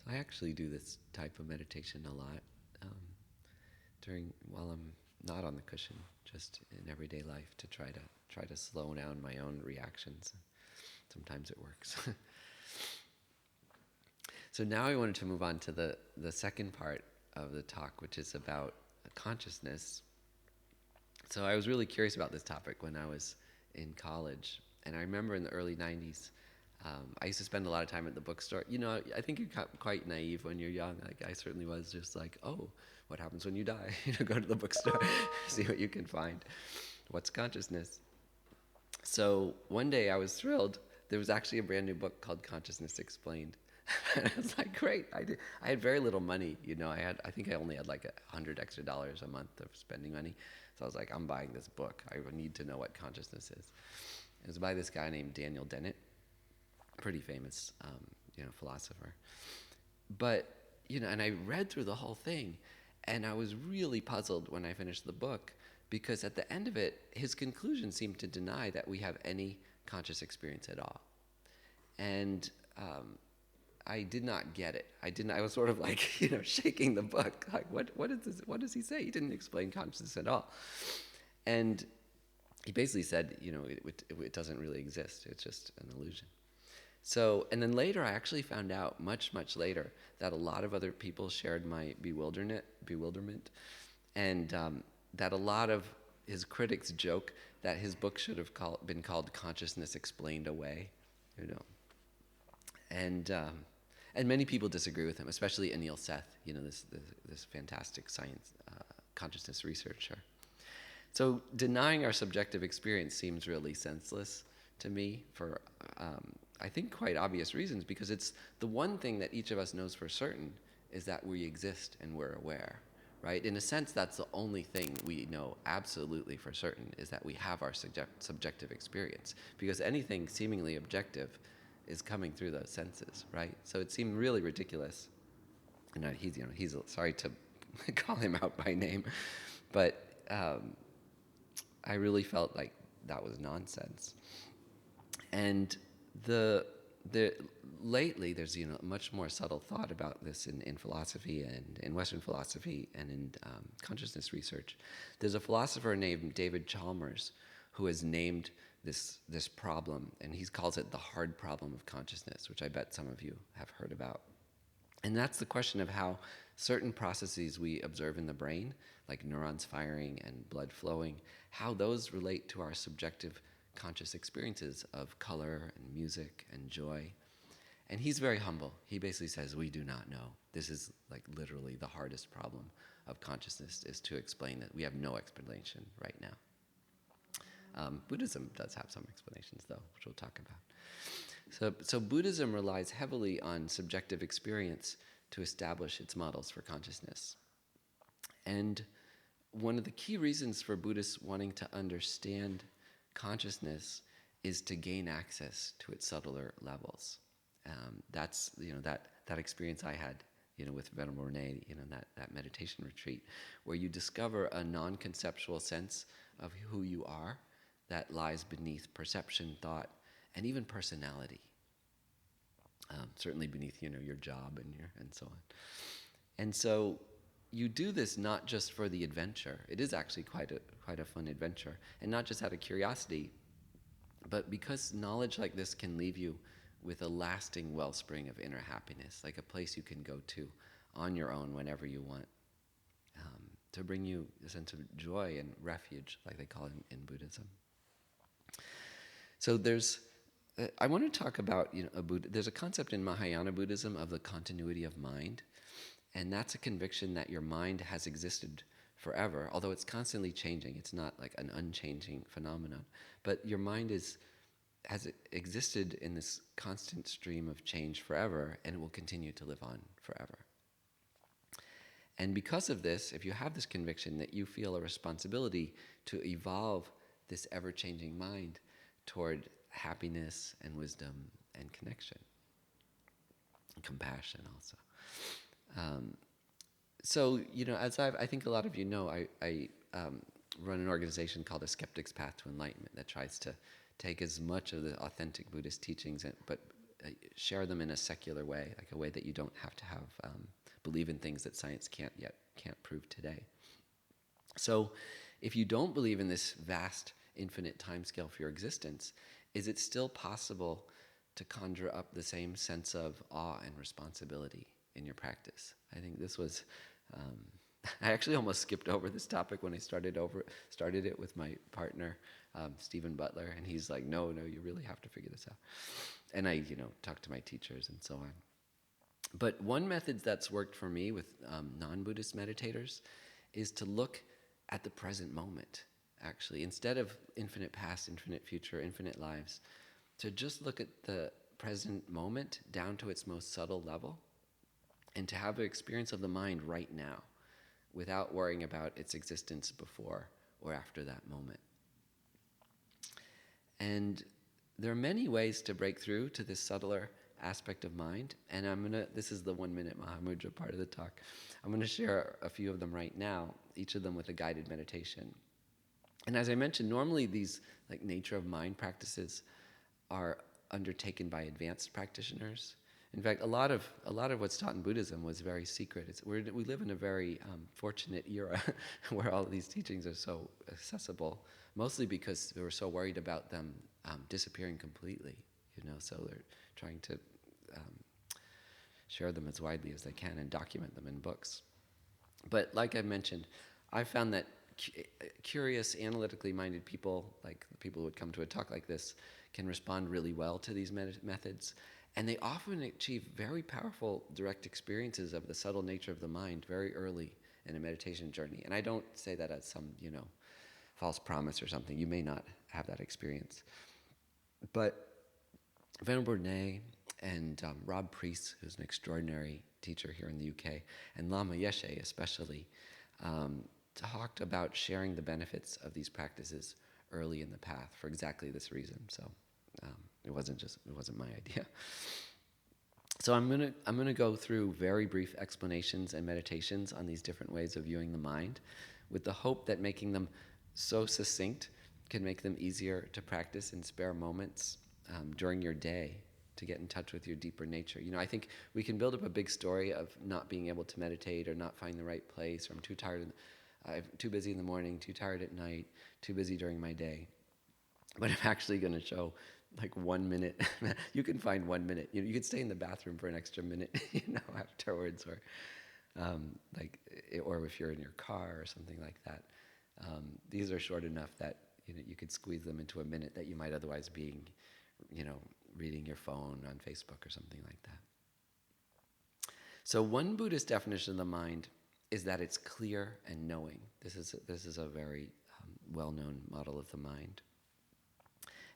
So I actually do this type of meditation a lot while I'm not on the cushion, just in everyday life, to try to slow down my own reactions. Sometimes it works. So now I wanted to move on to the second part of the talk, which is about consciousness. So I was really curious about this topic when I was in college, and I remember in the early 90s, I used to spend a lot of time at the bookstore. You know, I think you're quite naive when you're young. Like I certainly was, just like, oh, what happens when you die? Go to the bookstore, see what you can find. What's consciousness? So one day I was thrilled. There was actually a brand new book called Consciousness Explained. And I was like, great. I had very little money. You know, I think I only had like $100 extra a month of spending money. So I was like, I'm buying this book. I need to know what consciousness is. It was by this guy named Daniel Dennett, pretty famous, philosopher. But, and I read through the whole thing, and I was really puzzled when I finished the book, because at the end of it, his conclusion seemed to deny that we have any conscious experience at all. And I did not get it. I was sort of like, shaking the book. Like, what is this? What does he say? He didn't explain consciousness at all. And he basically said, it doesn't really exist. It's just an illusion. So, and then later I actually found out, much, much later, that a lot of other people shared my bewilderment, and that a lot of his critics joke that his book should have been called Consciousness Explained Away, And many people disagree with him, especially Anil Seth, this fantastic science consciousness researcher. So denying our subjective experience seems really senseless to me for, I think, quite obvious reasons, because it's the one thing that each of us knows for certain is that we exist and we're aware, right? In a sense, that's the only thing we know absolutely for certain, is that we have our subjective experience, because anything seemingly objective is coming through those senses, right? So it seemed really ridiculous. And he's sorry to call him out by name, but I really felt like that was nonsense. And lately there's much more subtle thought about this in philosophy and in Western philosophy and in consciousness research. There's a philosopher named David Chalmers who has named this problem, and he calls it the hard problem of consciousness, which I bet some of you have heard about. And that's the question of how certain processes we observe in the brain, like neurons firing and blood flowing, how those relate to our subjective conscious experiences of color and music and joy. And he's very humble. He basically says, we do not know. This is like literally the hardest problem of consciousness, is to explain that. We have no explanation right now. Buddhism does have some explanations, though, which we'll talk about. So Buddhism relies heavily on subjective experience to establish its models for consciousness. And one of the key reasons for Buddhists wanting to understand consciousness is to gain access to its subtler levels. That's that experience I had with Venerable Rene, that meditation retreat, where you discover a non-conceptual sense of who you are that lies beneath perception, thought, and even personality. Certainly beneath your job and so on. And so you do this not just for the adventure. It is actually quite a fun adventure, and not just out of curiosity, but because knowledge like this can leave you with a lasting wellspring of inner happiness, like a place you can go to on your own whenever you want, to bring you a sense of joy and refuge, like they call it in Buddhism. So I want to talk about, there's a concept in Mahayana Buddhism of the continuity of mind, and that's a conviction that your mind has existed forever, although it's constantly changing. It's not like an unchanging phenomenon, but your mind has existed in this constant stream of change forever, and it will continue to live on forever. And because of this, if you have this conviction that you feel a responsibility to evolve this ever-changing mind toward happiness and wisdom and connection, and compassion also. So, as I think a lot of you know, I run an organization called the Skeptics Path to Enlightenment that tries to take as much of the authentic Buddhist teachings, but share them in a secular way, like a way that you don't have to believe in things that science can't prove today. So, if you don't believe in this vast, infinite timescale for your existence, is it still possible to conjure up the same sense of awe and responsibility in your practice? I think this was, I actually almost skipped over this topic when I started it with my partner, Stephen Butler, and he's like, no, you really have to figure this out. And I, talked to my teachers and so on. But one method that's worked for me with non-Buddhist meditators is to look at the present moment, actually. Instead of infinite past, infinite future, infinite lives, to just look at the present moment down to its most subtle level, and to have an experience of the mind right now without worrying about its existence before or after that moment. And there are many ways to break through to this subtler aspect of mind, and this is the 1 minute Mahamudra part of the talk. I'm going to share a few of them right now, each of them with a guided meditation. And as I mentioned, normally these like nature of mind practices are undertaken by advanced practitioners. In fact, a lot of what's taught in Buddhism was very secret. We live in a very fortunate era where all of these teachings are so accessible, mostly because we were so worried about them disappearing completely. So they're trying to share them as widely as they can and document them in books. But like I mentioned, I found that curious, analytically minded people, like the people who would come to a talk like this, can respond really well to these methods. And they often achieve very powerful direct experiences of the subtle nature of the mind very early in a meditation journey. And I don't say that as some, false promise or something. You may not have that experience. But Venerable Rene and Rob Priest, who's an extraordinary teacher here in the UK, and Lama Yeshe especially, talked about sharing the benefits of these practices early in the path for exactly this reason. So it wasn't my idea. So I'm gonna go through very brief explanations and meditations on these different ways of viewing the mind, with the hope that making them so succinct can make them easier to practice in spare moments during your day to get in touch with your deeper nature. I think we can build up a big story of not being able to meditate or not finding the right place, or I'm too tired, I'm too busy in the morning, too tired at night, too busy during my day. But I'm actually going to show like 1 minute. You can find 1 minute. You could stay in the bathroom for an extra minute, afterwards, or or if you're in your car or something like that. These are short enough that you could squeeze them into a minute that you might otherwise be, reading your phone on Facebook or something like that. So one Buddhist definition of the mind is that it's clear and knowing. This is a very well-known model of the mind.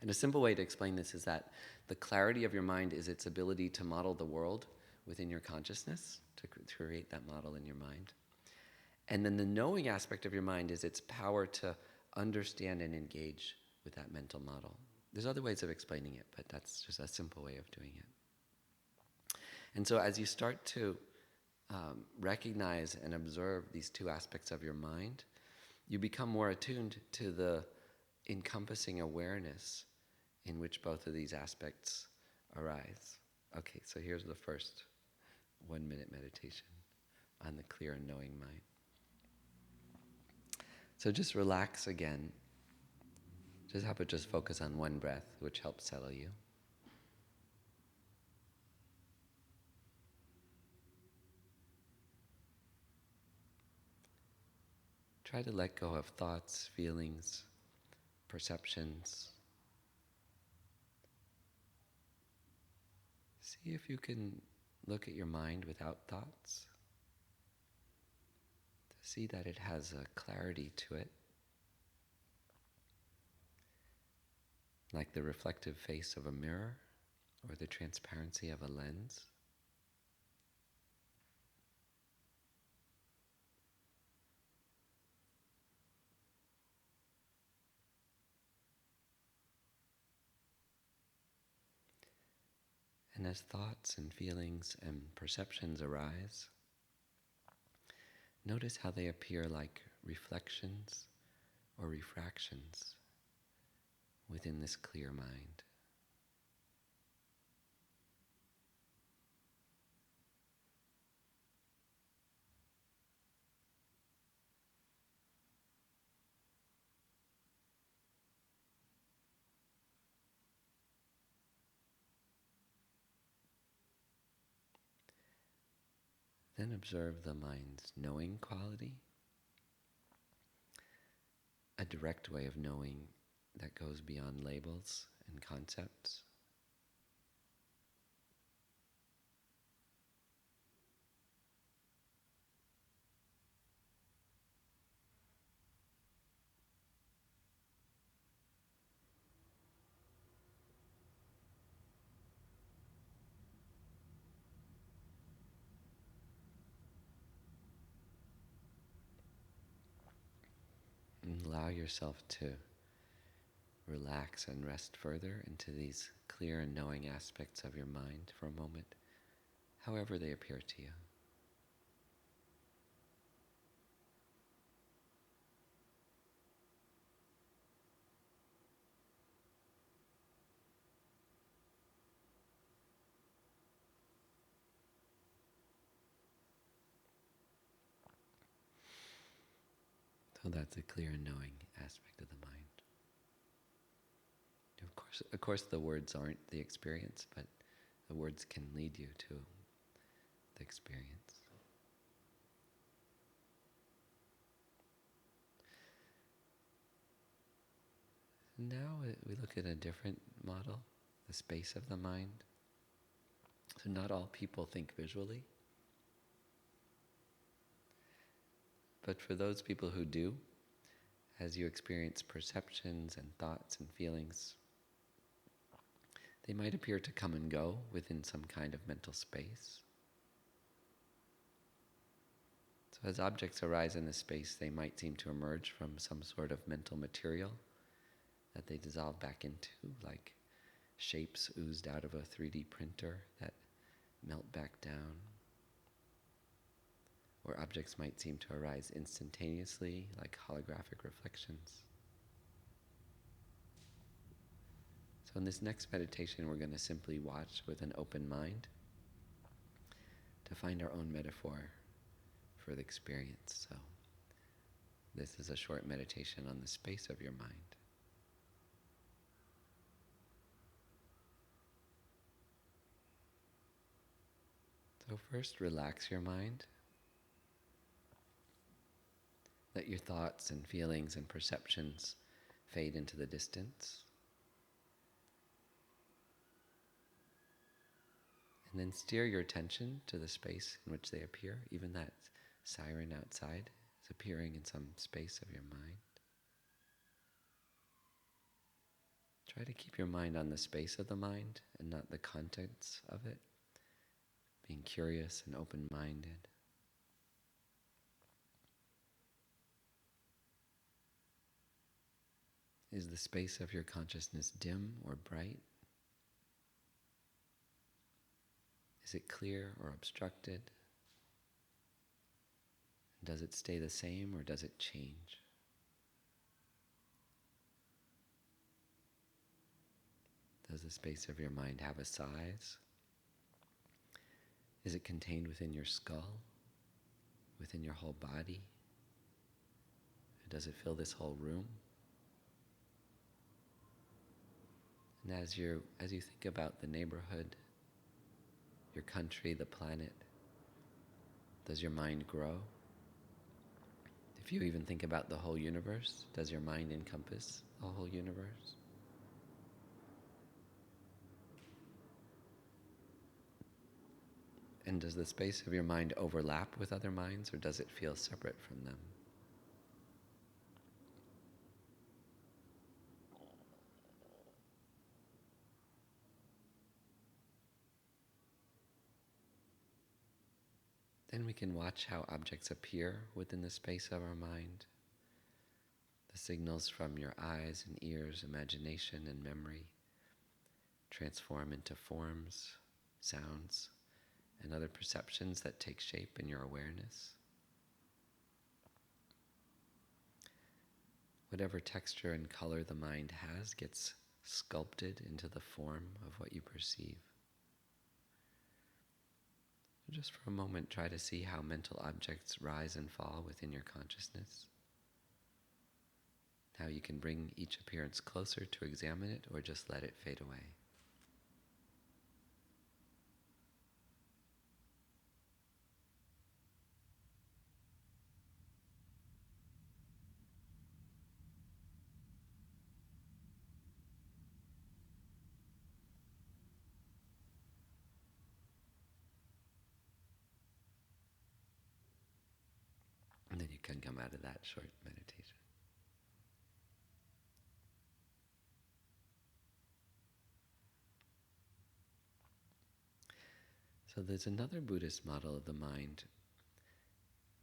And a simple way to explain this is that the clarity of your mind is its ability to model the world within your consciousness, to create that model in your mind. And then the knowing aspect of your mind is its power to understand and engage with that mental model. There's other ways of explaining it, but that's just a simple way of doing it. And so as you start to recognize and observe these two aspects of your mind, you become more attuned to the encompassing awareness in which both of these aspects arise. Okay, so here's the first 1 minute meditation on the clear and knowing mind. So just relax again. Just focus on one breath, which helps settle you. Try to let go of thoughts, feelings, perceptions. See if you can look at your mind without thoughts. To see that it has a clarity to it, like the reflective face of a mirror or the transparency of a lens. And as thoughts and feelings and perceptions arise, notice how they appear like reflections or refractions within this clear mind. Then observe the mind's knowing quality, a direct way of knowing that goes beyond labels and concepts. And allow yourself to relax and rest further into these clear and knowing aspects of your mind for a moment, however they appear to you. So that's a clear and knowing aspect of the mind. Of course, the words aren't the experience, but the words can lead you to the experience. Now we look at a different model, the space of the mind. So not all people think visually, but for those people who do, as you experience perceptions and thoughts and feelings, they might appear to come and go within some kind of mental space. So as objects arise in this space, they might seem to emerge from some sort of mental material that they dissolve back into, like shapes oozed out of a 3D printer that melt back down. Or objects might seem to arise instantaneously, like holographic reflections. So in this next meditation, we're going to simply watch with an open mind to find our own metaphor for the experience. So this is a short meditation on the space of your mind. So first, relax your mind. Let your thoughts and feelings and perceptions fade into the distance. And then steer your attention to the space in which they appear. Even that siren outside is appearing in some space of your mind. Try to keep your mind on the space of the mind and not the contents of it. Being curious and open-minded. Is the space of your consciousness dim or bright? Is it clear or obstructed? Does it stay the same or does it change? Does the space of your mind have a size? Is it contained within your skull? Within your whole body? Does it fill this whole room? And as you think about the neighborhood, your country, the planet, does your mind grow? If you even think about the whole universe, does your mind encompass the whole universe? And does the space of your mind overlap with other minds, or does it feel separate from them? Then we can watch how objects appear within the space of our mind. The signals from your eyes and ears, imagination and memory transform into forms, sounds, and other perceptions that take shape in your awareness. Whatever texture and color the mind has gets sculpted into the form of what you perceive. Just for a moment, try to see how mental objects rise and fall within your consciousness. How you can bring each appearance closer to examine it or just let it fade away. And then you can come out of that short meditation. So there's another Buddhist model of the mind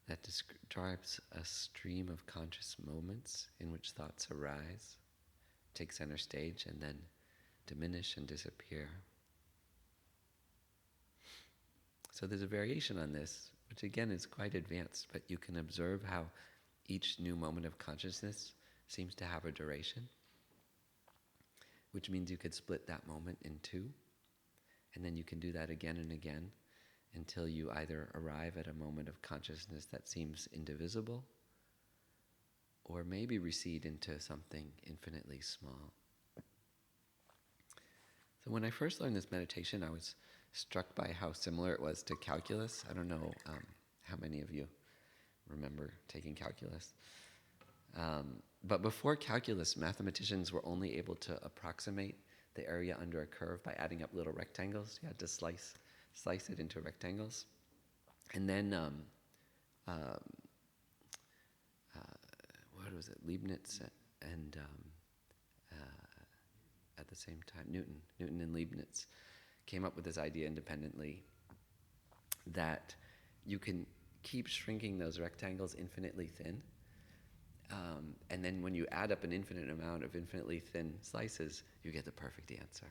that describes a stream of conscious moments in which thoughts arise, take center stage, and then diminish and disappear. So there's a variation on this, which again is quite advanced, but you can observe how each new moment of consciousness seems to have a duration, which means you could split that moment in two, and then you can do that again and again until you either arrive at a moment of consciousness that seems indivisible, or maybe recede into something infinitely small. So when I first learned this meditation, I was struck by how similar it was to calculus. I don't know how many of you remember taking calculus. But before calculus, mathematicians were only able to approximate the area under a curve by adding up little rectangles. You had to slice it into rectangles. And then, what was it, Leibniz and at the same time, Newton and Leibniz came up with this idea independently that you can keep shrinking those rectangles infinitely thin. And then when you add up an infinite amount of infinitely thin slices, you get the perfect answer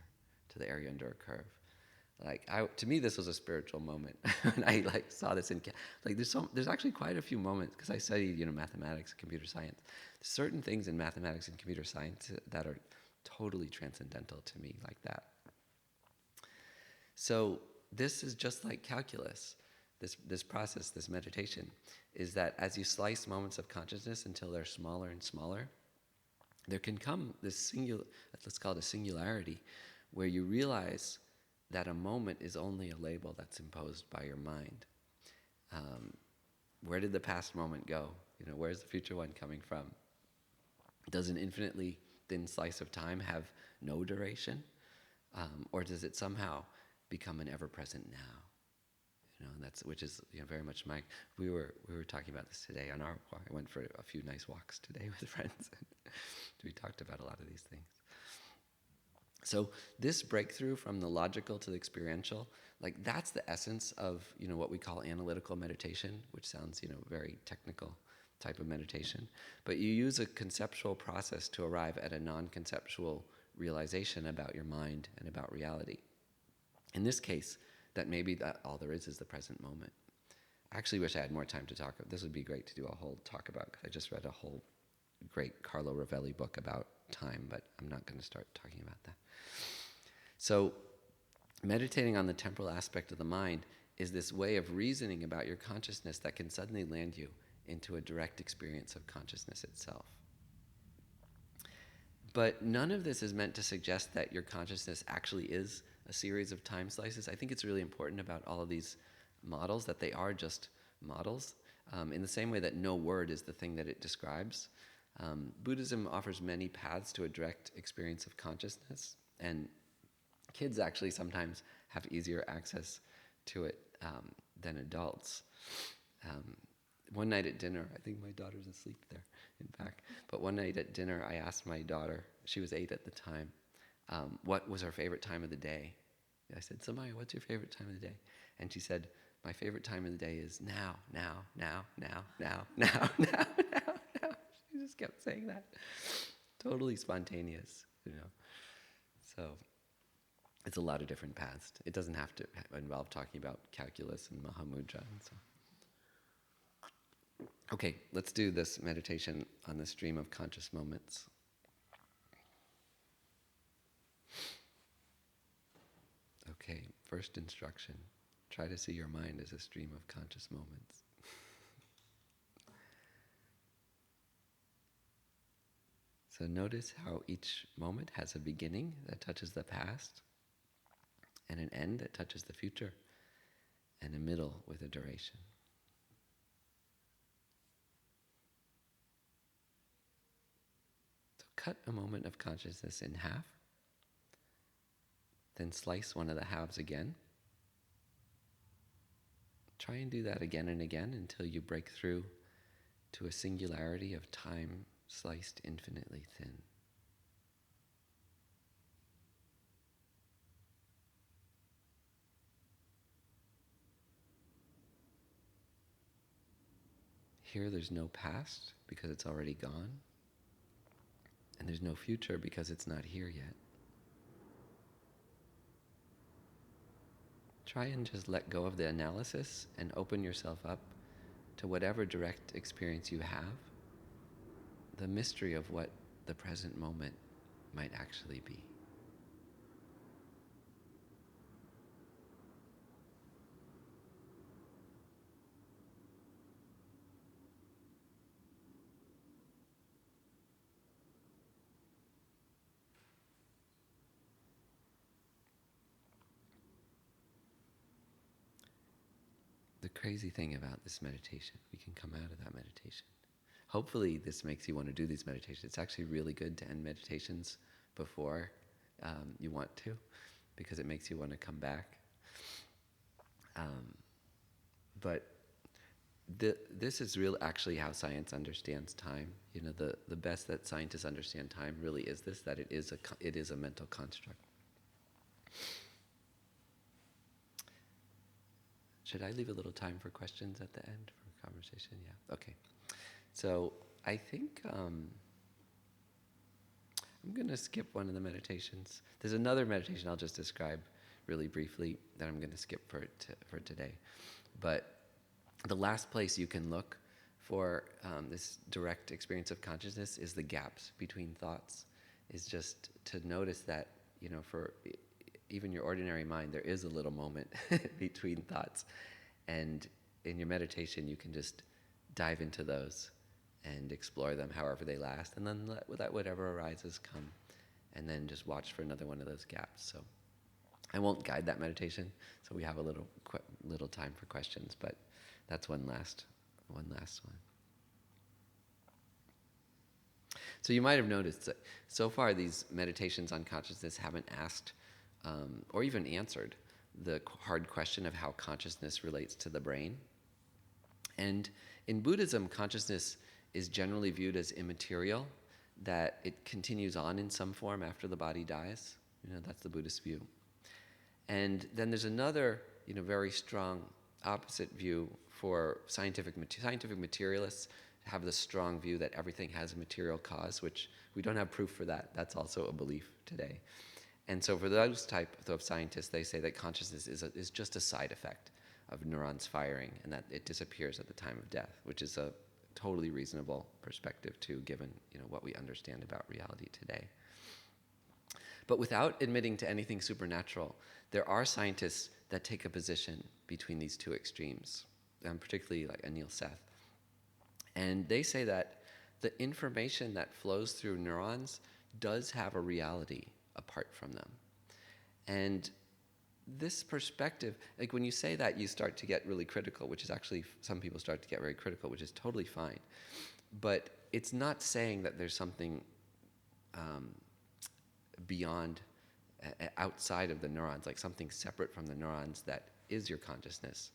to the area under a curve. To me, this was a spiritual moment. And I saw this there's actually quite a few moments, because I studied, mathematics and computer science. There's certain things in mathematics and computer science that are totally transcendental to me like that. So this is just like calculus. This process, this meditation, is that as you slice moments of consciousness until they're smaller and smaller, there can come this let's call it a singularity, where you realize that a moment is only a label that's imposed by your mind. Where did the past moment go? Where's the future one coming from? Does an infinitely thin slice of time have no duration? Or does it somehow become an ever-present now? Which is very much my. We were talking about this today on our walk. I went for a few nice walks today with friends, and we talked about a lot of these things. So this breakthrough from the logical to the experiential, that's the essence of what we call analytical meditation, which sounds very technical type of meditation. But you use a conceptual process to arrive at a non-conceptual realization about your mind and about reality. In this case, that maybe that all there is the present moment. I actually wish I had more time to talk about. This would be great to do a whole talk about, because I just read a whole great Carlo Rovelli book about time, but I'm not going to start talking about that. So meditating on the temporal aspect of the mind is this way of reasoning about your consciousness that can suddenly land you into a direct experience of consciousness itself. But none of this is meant to suggest that your consciousness actually is a series of time slices. I think it's really important about all of these models that they are just models, in the same way that no word is the thing that it describes. Buddhism offers many paths to a direct experience of consciousness, and kids actually sometimes have easier access to it than adults. One night at dinner, I think my daughter's asleep there, in fact, but one night at dinner I asked my daughter, she was 8 at the time, what was her favorite time of the day? I said, Samaya, what's your favorite time of the day? And she said, my favorite time of the day is now. She just kept saying that. Totally spontaneous, So it's a lot of different paths. It doesn't have to involve talking about calculus and Mahamudra and so. Okay, let's do this meditation on the stream of conscious moments. Okay, first instruction. Try to see your mind as a stream of conscious moments. So notice how each moment has a beginning that touches the past, and an end that touches the future, and a middle with a duration. So cut a moment of consciousness in half, then slice one of the halves again. Try and do that again and again until you break through to a singularity of time sliced infinitely thin. Here there's no past because it's already gone, and there's no future because it's not here yet. Try and just let go of the analysis and open yourself up to whatever direct experience you have, the mystery of what the present moment might actually be. The crazy thing about this meditation, we can come out of that meditation. Hopefully this makes you want to do these meditations. It's actually really good to end meditations before you want to, because it makes you want to come back. But this is real actually how science understands time. The best that scientists understand time really is this, that it is a mental construct. Should I leave a little time for questions at the end for conversation? Yeah, okay. So I think I'm going to skip one of the meditations. There's another meditation I'll just describe really briefly that I'm going to skip for today. But the last place you can look for this direct experience of consciousness is the gaps between thoughts, is just to notice that, for even your ordinary mind, there is a little moment between thoughts. And in your meditation, you can just dive into those and explore them however they last, and then let whatever arises come, and then just watch for another one of those gaps. So I won't guide that meditation, so we have a little time for questions, but that's one last one. So you might have noticed that so far these meditations on consciousness haven't asked or even answered the hard question of how consciousness relates to the brain. And in Buddhism, consciousness is generally viewed as immaterial, that it continues on in some form after the body dies. That's the Buddhist view. And then there's another, very strong opposite view for scientific materialists have the strong view that everything has a material cause, which we don't have proof for that. That's also a belief today. And so for those type of scientists, they say that consciousness is just a side effect of neurons firing and that it disappears at the time of death, which is a totally reasonable perspective too, given what we understand about reality today. But without admitting to anything supernatural, there are scientists that take a position between these two extremes, particularly like Anil Seth. And they say that the information that flows through neurons does have a reality apart from them. And this perspective, like when you say that, you start to get really critical, which is actually, some people start to get very critical, which is totally fine. But it's not saying that there's something beyond, outside of the neurons, like something separate from the neurons that is your consciousness.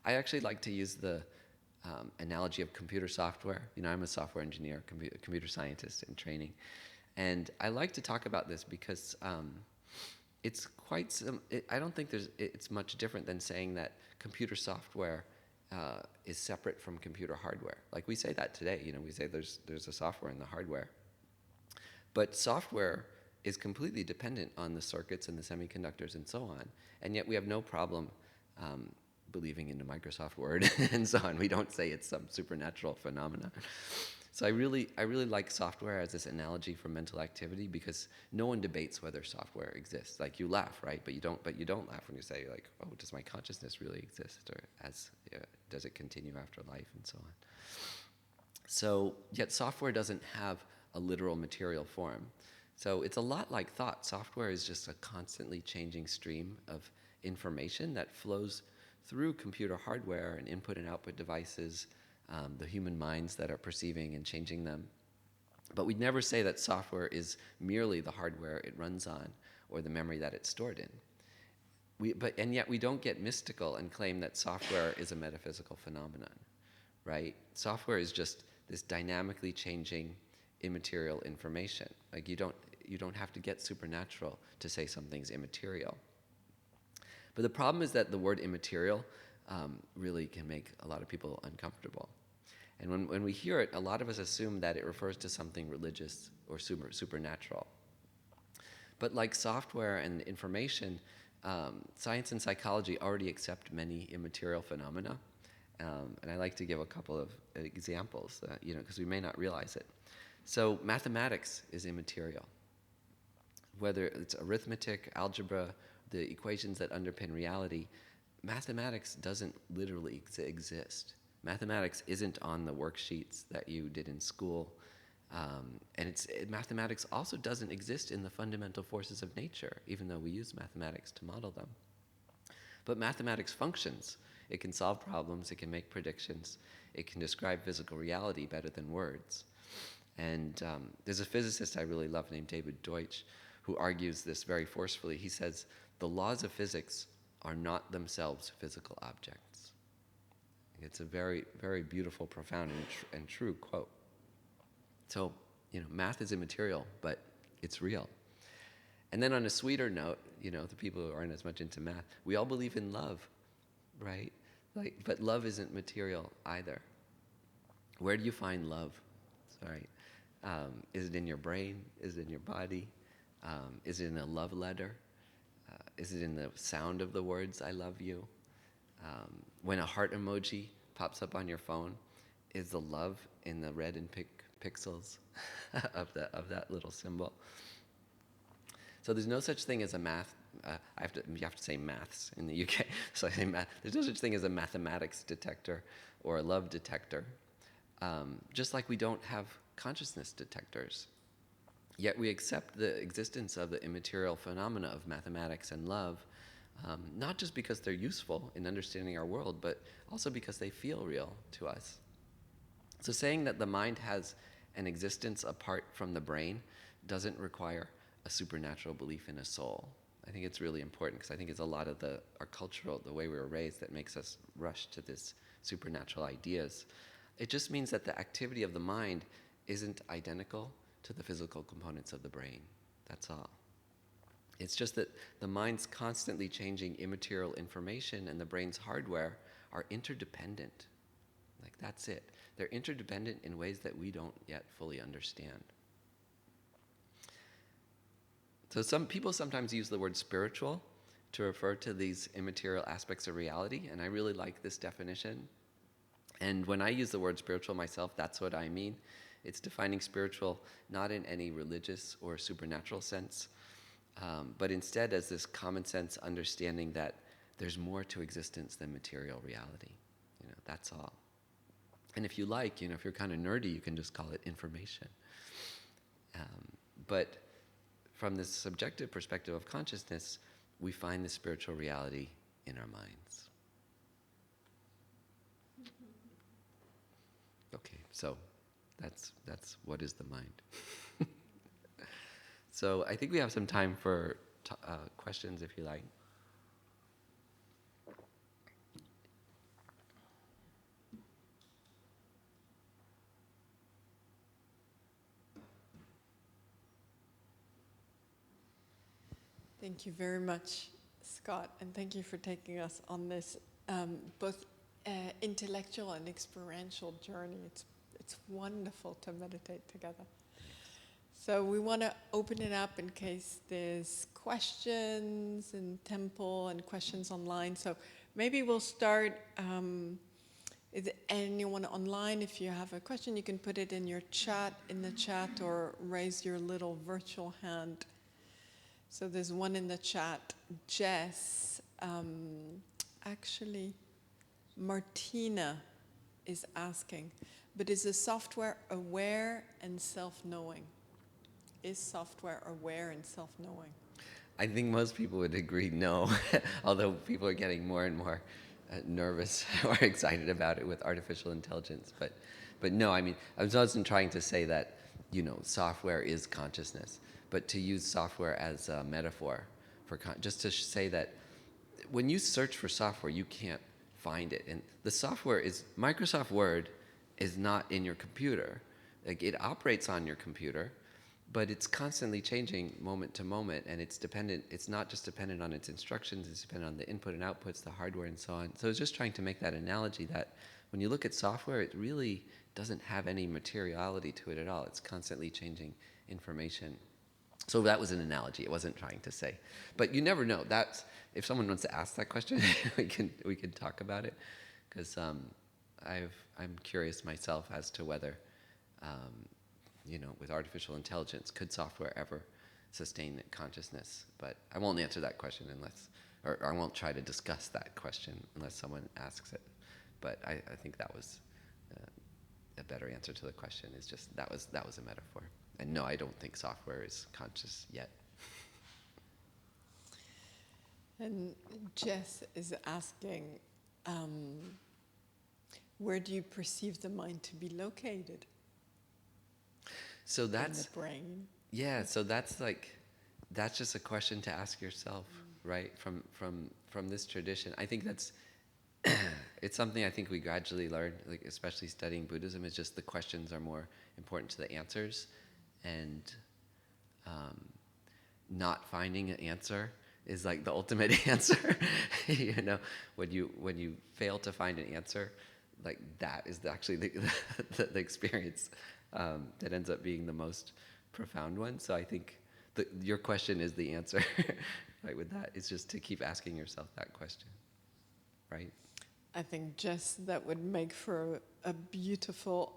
I actually like to use the analogy of computer software. I'm a software engineer, computer scientist in training. And I like to talk about this because it's quite, I don't think it's much different than saying that computer software is separate from computer hardware. Like we say that today, we say there's a software in the hardware. But software is completely dependent on the circuits and the semiconductors and so on. And yet we have no problem believing in the Microsoft Word and so on. We don't say it's some supernatural phenomena. So I really like software as this analogy for mental activity because no one debates whether software exists. Like you laugh, right? But you don't laugh when you say like, oh, does my consciousness really exist, or does it continue after life and so on? So yet software doesn't have a literal material form. So it's a lot like thought. Software is just a constantly changing stream of information that flows through computer hardware and input and output devices, the human minds that are perceiving and changing them. But we'd never say that software is merely the hardware it runs on or the memory that it's stored in. And yet we don't get mystical and claim that software is a metaphysical phenomenon, right? Software is just this dynamically changing immaterial information. Like you don't have to get supernatural to say something's immaterial. But the problem is that the word immaterial really can make a lot of people uncomfortable. And when we hear it, a lot of us assume that it refers to something religious or supernatural. But like software and information, science and psychology already accept many immaterial phenomena. And I like to give a couple of examples, because we may not realize it. So mathematics is immaterial. Whether it's arithmetic, algebra, the equations that underpin reality, mathematics doesn't literally exist. Mathematics isn't on the worksheets that you did in school. And mathematics also doesn't exist in the fundamental forces of nature, even though we use mathematics to model them. But mathematics functions. It can solve problems, it can make predictions, it can describe physical reality better than words. And there's a physicist I really love named David Deutsch who argues this very forcefully. He says, the laws of physics are not themselves physical objects. It's a very, very beautiful, profound, and true quote. So, math is immaterial, but it's real. And then on a sweeter note, the people who aren't as much into math, we all believe in love, right? But love isn't material either. Where do you find love? Sorry. Is it in your brain? Is it in your body? Is it in a love letter? Is it in the sound of the words, I love you? When a heart emoji pops up on your phone, is the love in the red and pink pixels of that little symbol? So there's no such thing as a math. You have to say maths in the UK. So I say math. There's no such thing as a mathematics detector or a love detector. Just like we don't have consciousness detectors. Yet we accept the existence of the immaterial phenomena of mathematics and love, not just because they're useful in understanding our world, but also because they feel real to us. So saying that the mind has an existence apart from the brain doesn't require a supernatural belief in a soul. I think it's really important because I think it's a lot of our cultural, the way we were raised, that makes us rush to this supernatural ideas. It just means that the activity of the mind isn't identical to the physical components of the brain. That's all. It's just that the mind's constantly changing immaterial information and the brain's hardware are interdependent. Like, that's it. They're interdependent in ways that we don't yet fully understand. So some people sometimes use the word spiritual to refer to these immaterial aspects of reality, and I really like this definition. And when I use the word spiritual myself, that's what I mean. It's defining spiritual not in any religious or supernatural sense, but instead as this common sense understanding that there's more to existence than material reality. That's all. And if you like, if you're kind of nerdy, you can just call it information. But from this subjective perspective of consciousness, we find the spiritual reality in our minds. Okay, so that's what is the mind. So I think we have some time for questions, if you like. Thank you very much, Scott, and thank you for taking us on this both intellectual and experiential journey. It's wonderful to meditate together. So we want to open it up in case there's questions in temple and questions online. So maybe we'll start. Is anyone online? If you have a question, you can put it in the chat, or raise your little virtual hand. So there's one in the chat. Jess, actually, Martina is asking, but is the software aware and self-knowing? Is software aware and self-knowing? I think most people would agree no, although people are getting more and more nervous or excited about it with artificial intelligence. But no, I mean, I wasn't trying to say that, software is consciousness, but to use software as a metaphor for just to say that when you search for software, you can't find it. And the software is, Microsoft Word is not in your computer. Like, it operates on your computer, but it's constantly changing moment to moment, and it's not just dependent on its instructions, it's dependent on the input and outputs, the hardware and so on. So I was just trying to make that analogy that when you look at software, it really doesn't have any materiality to it at all. It's constantly changing information. So that was an analogy. It wasn't trying to say. But you never know. If someone wants to ask that question, we can talk about it, because I'm curious myself as to whether with artificial intelligence, could software ever sustain consciousness? But I won't answer that question or I won't try to discuss that question unless someone asks it. But I think that was a better answer to the question. Is just that was a metaphor. And no, I don't think software is conscious yet. And Jess is asking, where do you perceive the mind to be located? So that's in the brain. Yeah. So that's just a question to ask yourself, right? From this tradition, I think that's it's something I think we gradually learn, like especially studying Buddhism. Is just the questions are more important to the answers, and not finding an answer is like the ultimate answer. When you fail to find an answer, like that is actually the experience that ends up being the most profound one. So I think your question is the answer, right? With that, it's just to keep asking yourself that question, right? I think just that would make for a beautiful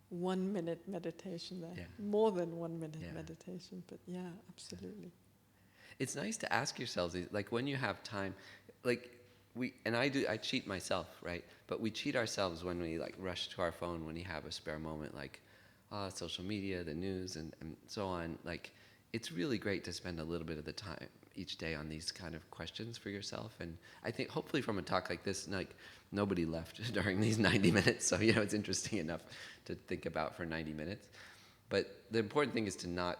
1 minute meditation there. Yeah. More than 1 minute meditation, but yeah, absolutely. It's nice to ask yourselves, like when you have time, like I cheat myself, right? But we cheat ourselves when we like rush to our phone when you have a spare moment, like, social media, the news, and so on. Like, it's really great to spend a little bit of the time each day on these kind of questions for yourself. And I think hopefully from a talk like this, like nobody left during these 90 minutes. So, it's interesting enough to think about for 90 minutes. But the important thing is to not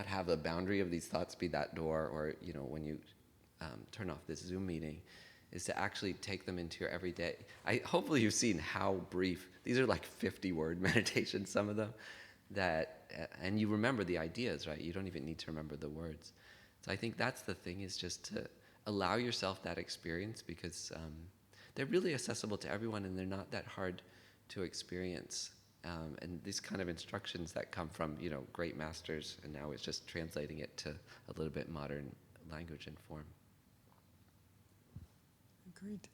have a boundary of these thoughts be that door, or, when you turn off this Zoom meeting, is to actually take them into your everyday. Hopefully you've seen how brief, these are like 50-word meditations, some of them, and you remember the ideas, right? You don't even need to remember the words. So I think that's the thing, is just to allow yourself that experience, because they're really accessible to everyone, and they're not that hard to experience. And these kind of instructions that come from, great masters, and now it's just translating it to a little bit modern language and form. Agreed.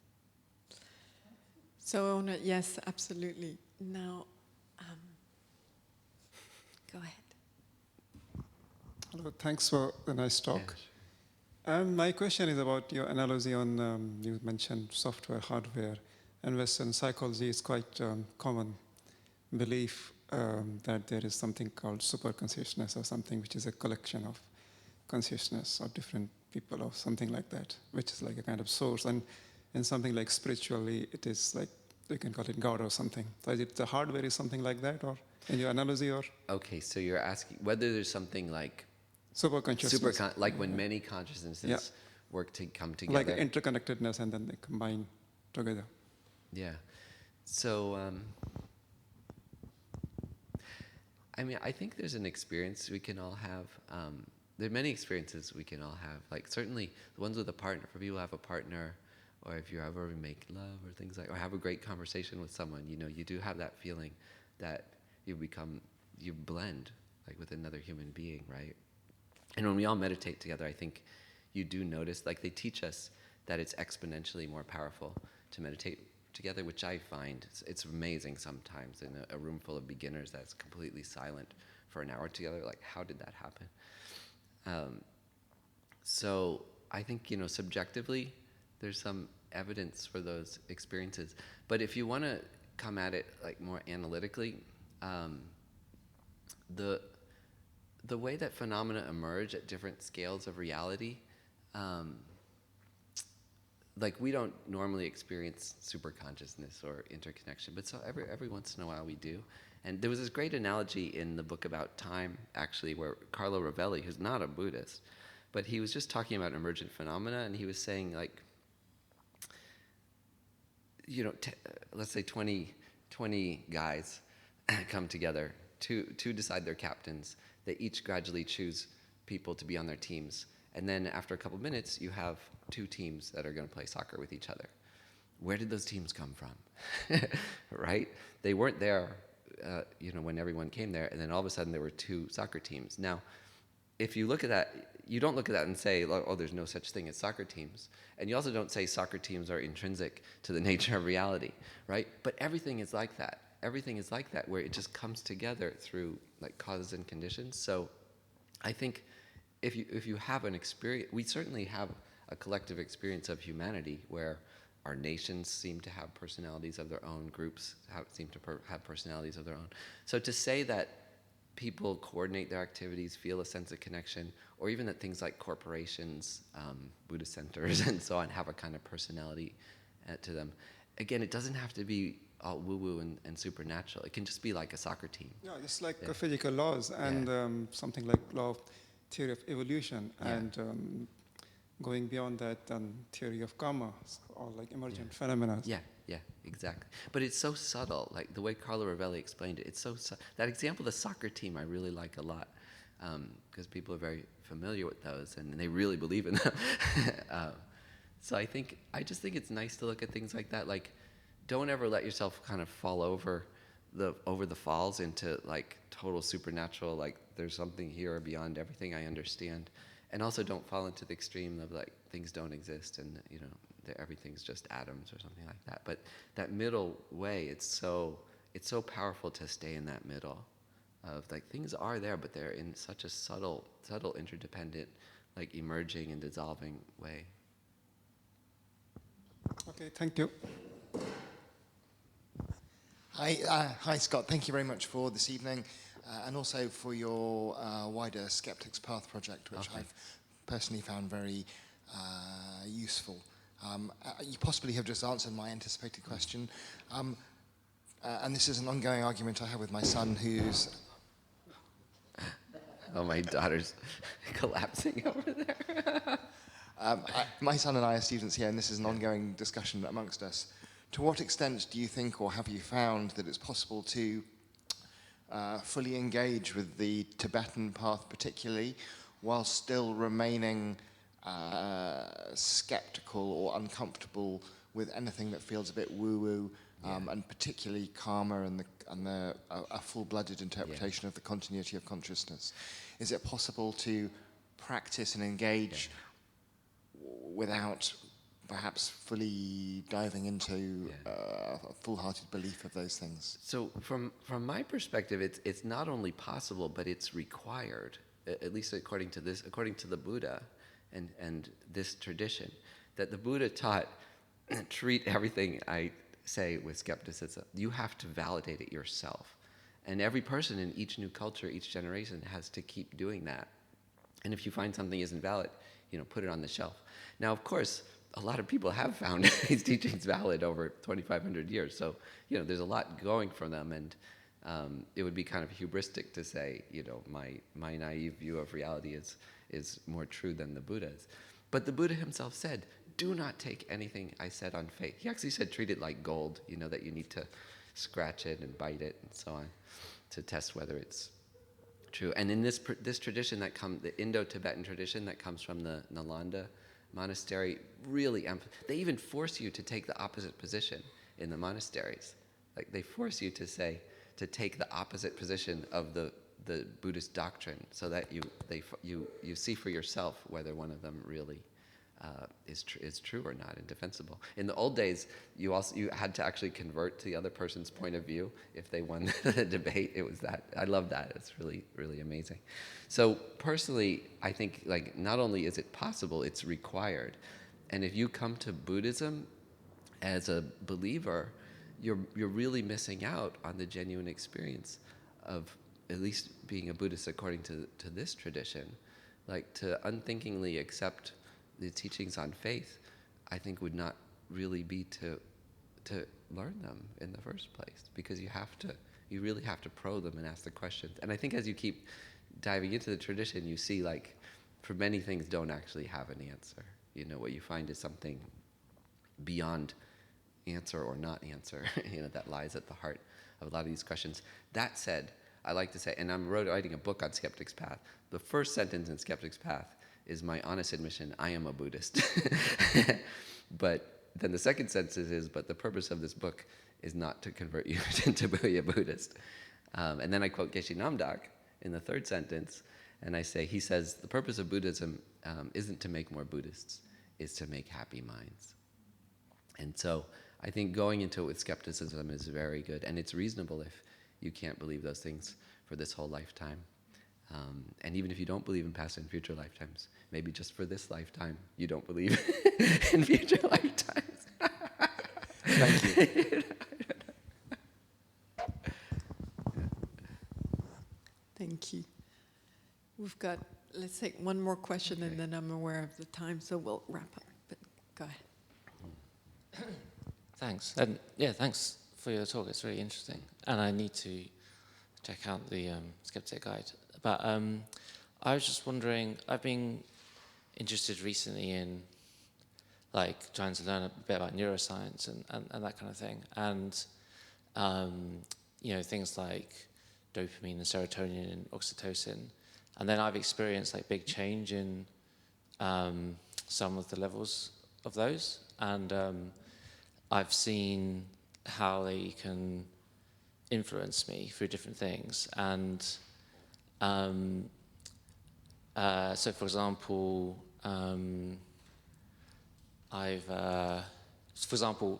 So, yes, absolutely. Now, go ahead. Hello, thanks for the nice talk. Yeah, sure. My question is about your analogy on, you mentioned software, hardware, and Western psychology is quite common belief that there is something called super consciousness, or something which is a collection of consciousness of different people, or something like that, which is like a kind of source. And in something like spiritually, it is like, you can call it God or something. So is it the hardware is something like that, or in your analogy, or? Okay, so you're asking whether there's something like Super consciousness. like when many consciousnesses work to come together. Like interconnectedness, and then they combine together. Yeah. So, I think there's an experience we can all have. There are many experiences we can all have. Like, certainly the ones with a partner, for people who have a partner, or if you ever make love or things like, or have a great conversation with someone, you do have that feeling that you blend like with another human being, right? And when we all meditate together, I think you do notice, like, they teach us that it's exponentially more powerful to meditate together, which I find it's amazing sometimes in a room full of beginners that's completely silent for an hour together. Like, how did that happen? So I think, subjectively, there's some evidence for those experiences. But if you want to come at it like more analytically, the way that phenomena emerge at different scales of reality, like, we don't normally experience super consciousness or interconnection, but so every once in a while we do. And there was this great analogy in the book about time, actually, where Carlo Rovelli, who's not a Buddhist, but he was just talking about emergent phenomena, and he was saying, like, let's say 20 guys come together to decide their captains. They each gradually choose people to be on their teams. And then after a couple of minutes, you have 2 teams that are going to play soccer with each other. Where did those teams come from? Right? They weren't there, when everyone came there, and then all of a sudden there were 2 soccer teams. Now, if you look at that, you don't look at that and say, oh, there's no such thing as soccer teams. And you also don't say soccer teams are intrinsic to the nature of reality, right? But everything is like that. Everything is like that, where it just comes together through like causes and conditions. So I think if you have an experience, we certainly have a collective experience of humanity where our nations seem to have personalities of their own, groups seem to have personalities of their own. So to say that people coordinate their activities, feel a sense of connection, or even that things like corporations, Buddhist centers, and so on have a kind of personality to them. Again, it doesn't have to be all woo-woo and supernatural. It can just be like a soccer team. Yeah, just like physical laws, and something like law of theory of evolution, and going beyond that, theory of karma, or like emergent phenomena. Yeah, exactly. But it's so subtle, like the way Carlo Rovelli explained it. It's so that example, the soccer team, I really like a lot, because people are very familiar with those, and they really believe in them. So I just think it's nice to look at things like that. Like, don't ever let yourself kind of fall over the falls into like total supernatural, like there's something here beyond everything I understand. And also don't fall into the extreme of like things don't exist and everything's just atoms or something like that. But that middle way, it's so powerful to stay in that middle of like things are there, but they're in such a subtle interdependent, like emerging and dissolving way. Okay, thank you. Hi, Scott. Thank you very much for this evening, and also for your wider Skeptics Path project, which I've personally found very useful. You possibly have just answered my anticipated question, and this is an ongoing argument I have with my son, who's... Oh, my daughter's collapsing over there. My son and I are students here, and this is an ongoing discussion amongst us. To what extent do you think, or have you found, that it's possible to fully engage with the Tibetan path particularly, while still remaining skeptical or uncomfortable with anything that feels a bit woo-woo, and particularly karma and a full-blooded interpretation of the continuity of consciousness? Is it possible to practice and engage without perhaps fully diving into a full-hearted belief of those things? So from my perspective, it's not only possible, but it's required, at least according to the Buddha and this tradition, that the Buddha taught, treat everything I say with skepticism. You have to validate it yourself. And every person in each new culture, each generation has to keep doing that. And if you find something isn't valid, put it on the shelf. Now, of course, a lot of people have found these teachings valid over 2,500 years. So, there's a lot going from them. And it would be kind of hubristic to say, my naive view of reality is more true than the Buddha's. But the Buddha himself said, do not take anything I said on faith. He actually said, treat it like gold, that you need to scratch it and bite it and so on to test whether it's true. And in this tradition the Indo-Tibetan tradition that comes from the Nalanda monastery, really, they even force you to take the opposite position in the monasteries. Like, they force you to take the opposite position of the Buddhist doctrine, so that you see for yourself whether one of them really is true or not, and defensible. In the old days, you had to actually convert to the other person's point of view if they won the debate. It was that. I love that. It's really, really amazing. So personally, I think, like, not only is it possible, it's required. And if you come to Buddhism as a believer, you're really missing out on the genuine experience of at least being a Buddhist according to this tradition. Like, to unthinkingly accept the teachings on faith, I think, would not really be to learn them in the first place, because you really have to probe them and ask the questions. And I think as you keep diving into the tradition, you see, like, for many things don't actually have an answer. What you find is something beyond answer or not answer, that lies at the heart of a lot of these questions. That said, I like to say, and I'm writing a book on Skeptics Path, the first sentence in Skeptics Path is my honest admission, I am a Buddhist. But then the second sentence is, but the purpose of this book is not to convert you to be a Buddhist. And then I quote Geshe Namdak in the third sentence, and I say, he says, the purpose of Buddhism isn't to make more Buddhists, it's to make happy minds. And so I think going into it with skepticism is very good, and it's reasonable if you can't believe those things for this whole lifetime. And even if you don't believe in past and future lifetimes, maybe just for this lifetime, you don't believe in future lifetimes. Thank you. Thank you. We've got, let's take one more question, okay, and then I'm aware of the time, so we'll wrap up. But go ahead. Thanks. Thanks for your talk. It's really interesting. And I need to check out the Skeptic Guide. But I was just wondering, I've been interested recently in, like, trying to learn a bit about neuroscience and that kind of thing. And, things like dopamine and serotonin and oxytocin. And then I've experienced, like, big change in some of the levels of those. And I've seen how they can influence me through different things. And so, for example,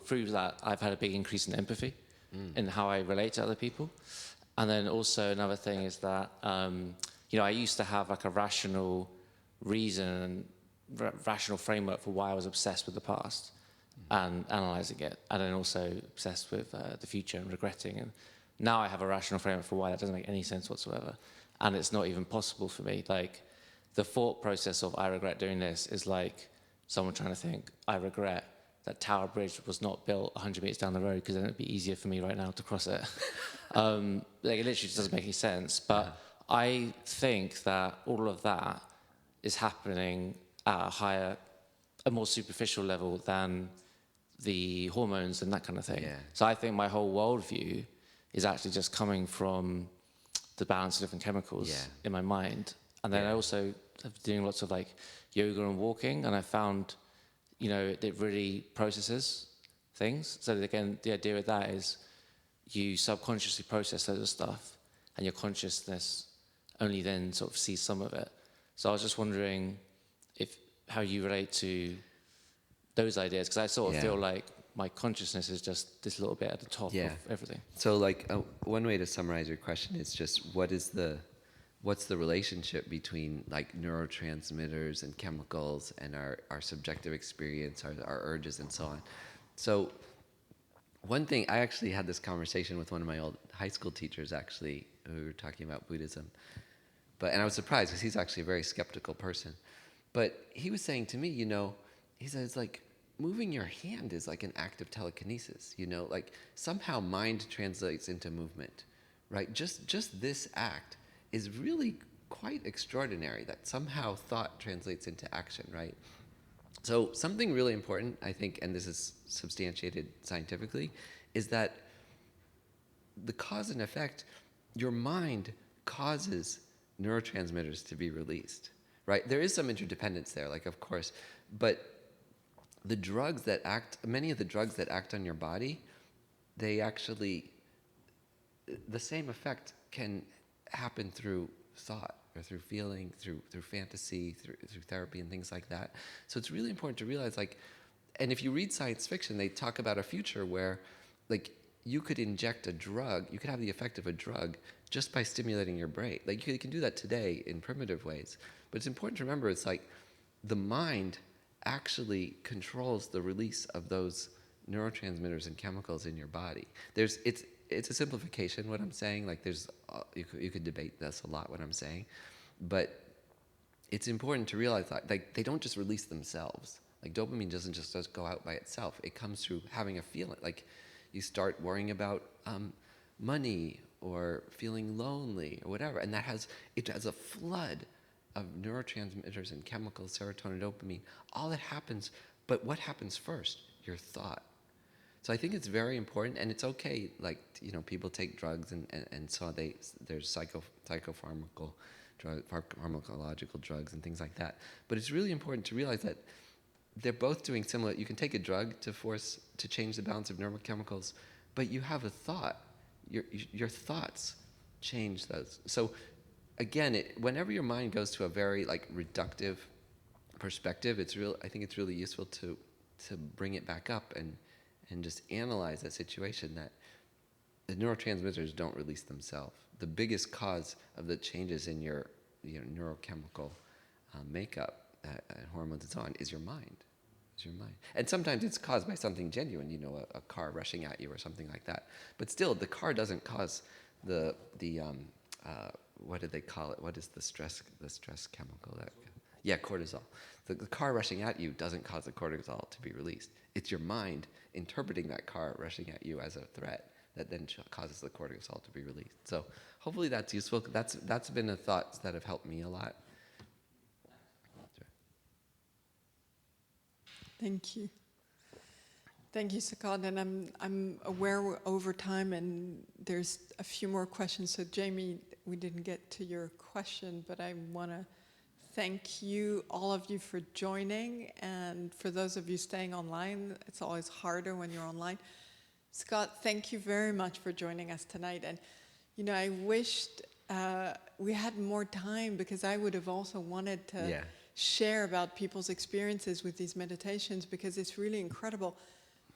through that, I've had a big increase in empathy in how I relate to other people. And then also another thing is that, I used to have, like, a rational reason and rational framework for why I was obsessed with the past. and analysing it, and then also obsessed with the future and regretting. And now I have a rational framework for why that doesn't make any sense whatsoever, and it's not even possible for me. Like, the thought process of I regret doing this is like someone trying to think, I regret that Tower Bridge was not built 100 meters down the road because then it'd be easier for me right now to cross it. Like, it literally just doesn't make any sense. But I think that all of that is happening at a more superficial level than the hormones and that kind of thing. Yeah. So I think my whole worldview is actually just coming from the balance of different chemicals in my mind. And then I also have been doing lots of like yoga and walking, and I found, you know, it really processes things. So again, the idea of that is you subconsciously process loads of stuff, and your consciousness only then sort of sees some of it. So I was just wondering how you relate to those ideas, because I sort of feel like my consciousness is just this little bit at the top of everything. So like one way to summarize your question is just what's the relationship between like neurotransmitters and chemicals and our subjective experience, our urges and so on. So one thing, I actually had this conversation with one of my old high school teachers actually, who were talking about Buddhism. And I was surprised because he's actually a very skeptical person. But he was saying to me, you know, he says like, moving your hand is like an act of telekinesis, you know, like somehow mind translates into movement, right? Just this act is really quite extraordinary, that somehow thought translates into action, right? So something really important, I think, and this is substantiated scientifically, is that the cause and effect, your mind causes neurotransmitters to be released, right? There is some interdependence there, like, of course, but the drugs that act, many of the drugs that act on your body, they actually, the same effect can happen through thought or through feeling, through fantasy, through therapy and things like that. So it's really important to realize, like, and if you read science fiction, they talk about a future where, like, you could inject a drug, you could have the effect of a drug just by stimulating your brain. Like, you can do that today in primitive ways. But it's important to remember, it's like the mind actually controls the release of those neurotransmitters and chemicals in your body. It's a simplification, what I'm saying. Like, you could debate this a lot, what I'm saying. But it's important to realize that, like, they don't just release themselves. Like, dopamine doesn't just go out by itself. It comes through having a feeling. Like, you start worrying about money or feeling lonely or whatever. And it has a flood of neurotransmitters and chemicals, serotonin, dopamine, all that happens. But what happens first? Your thought. So I think it's very important, and it's okay, like, you know, people take drugs and so there's pharmacological drugs and things like that. But it's really important to realize that they're both doing similar. You can take a drug to change the balance of neurochemicals, but you have a thought. Your thoughts change those. So again, whenever your mind goes to a very like reductive perspective, I think it's really useful to bring it back up and just analyze that situation, that the neurotransmitters don't release themselves. The biggest cause of the changes in your neurochemical makeup, hormones and so on, is your mind. And sometimes it's caused by something genuine, you know, a car rushing at you or something like that. But still, the car doesn't cause the what do they call it? What is the stress chemical? Cortisol. The car rushing at you doesn't cause the cortisol to be released. It's your mind interpreting that car rushing at you as a threat that then causes the cortisol to be released. So hopefully that's useful. That's been the thoughts that have helped me a lot. Thank you. Thank you, Scott. And I'm aware we're over time, and there's a few more questions. So Jamie, we didn't get to your question, but I want to thank you, all of you, for joining. And for those of you staying online, it's always harder when you're online. Scott, thank you very much for joining us tonight. And, you know, I wished we had more time, because I would have also wanted to share about people's experiences with these meditations, because it's really incredible.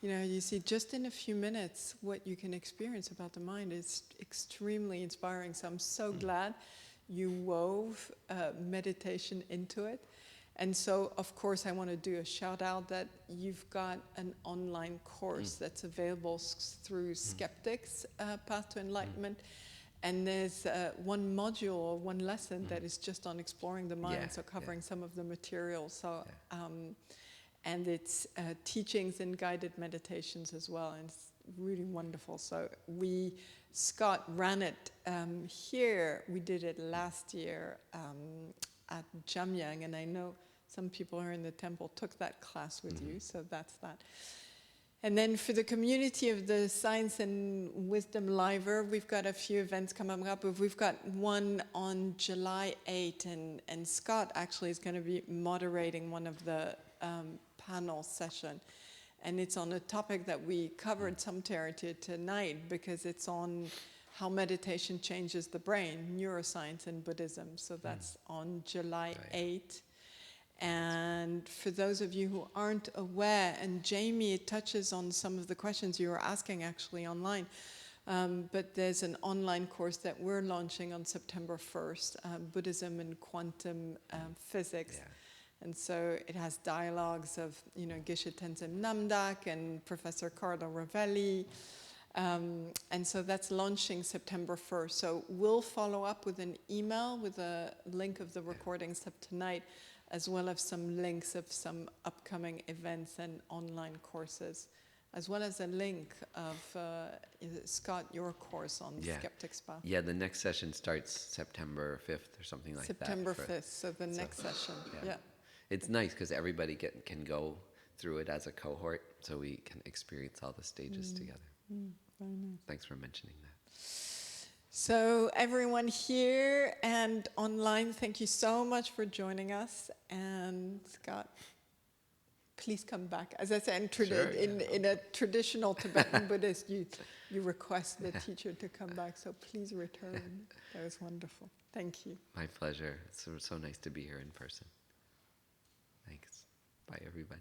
You know, you see just in a few minutes what you can experience about the mind is extremely inspiring. So I'm so glad you wove meditation into it. And so, of course, I want to do a shout out that you've got an online course that's available through Skeptics Path to Enlightenment. And there's one module or one lesson that is just on exploring the mind, so covering some of the material. So, and it's teachings and guided meditations as well, and it's really wonderful. So Scott ran it here. We did it last year at Jamyang, and I know some people here in the temple took that class with you, so that's that. And then for the community of the Science and Wisdom Liver, we've got a few events coming up. We've got one on July 8, and Scott actually is going to be moderating one of the panel session. And it's on a topic that we covered some territory tonight, because it's on how meditation changes the brain, neuroscience and Buddhism. So that's on July 8. And for those of you who aren't aware, and Jamie touches on some of the questions you were asking actually online, but there's an online course that we're launching on September 1st, Buddhism and Quantum Physics. Yeah. And so it has dialogues of, Geshe Tenzin Namdak and Professor Carlo Ravelli. And so that's launching September 1st. So we'll follow up with an email with a link of the recordings of tonight, as well as some links of some upcoming events and online courses, as well as a link of, Scott, your course on Skeptics Path. Yeah, the next session starts September 5th or something like September that. 5th, so the next session, yeah. It's nice because everybody can go through it as a cohort, so we can experience all the stages together. Very nice. Thanks for mentioning that. So everyone here and online, thank you so much for joining us. And Scott, please come back. As I said, in a traditional Tibetan Buddhist, you request the teacher to come back, so please return. That was wonderful. Thank you. My pleasure. It's so nice to be here in person. Thanks. Bye, everybody.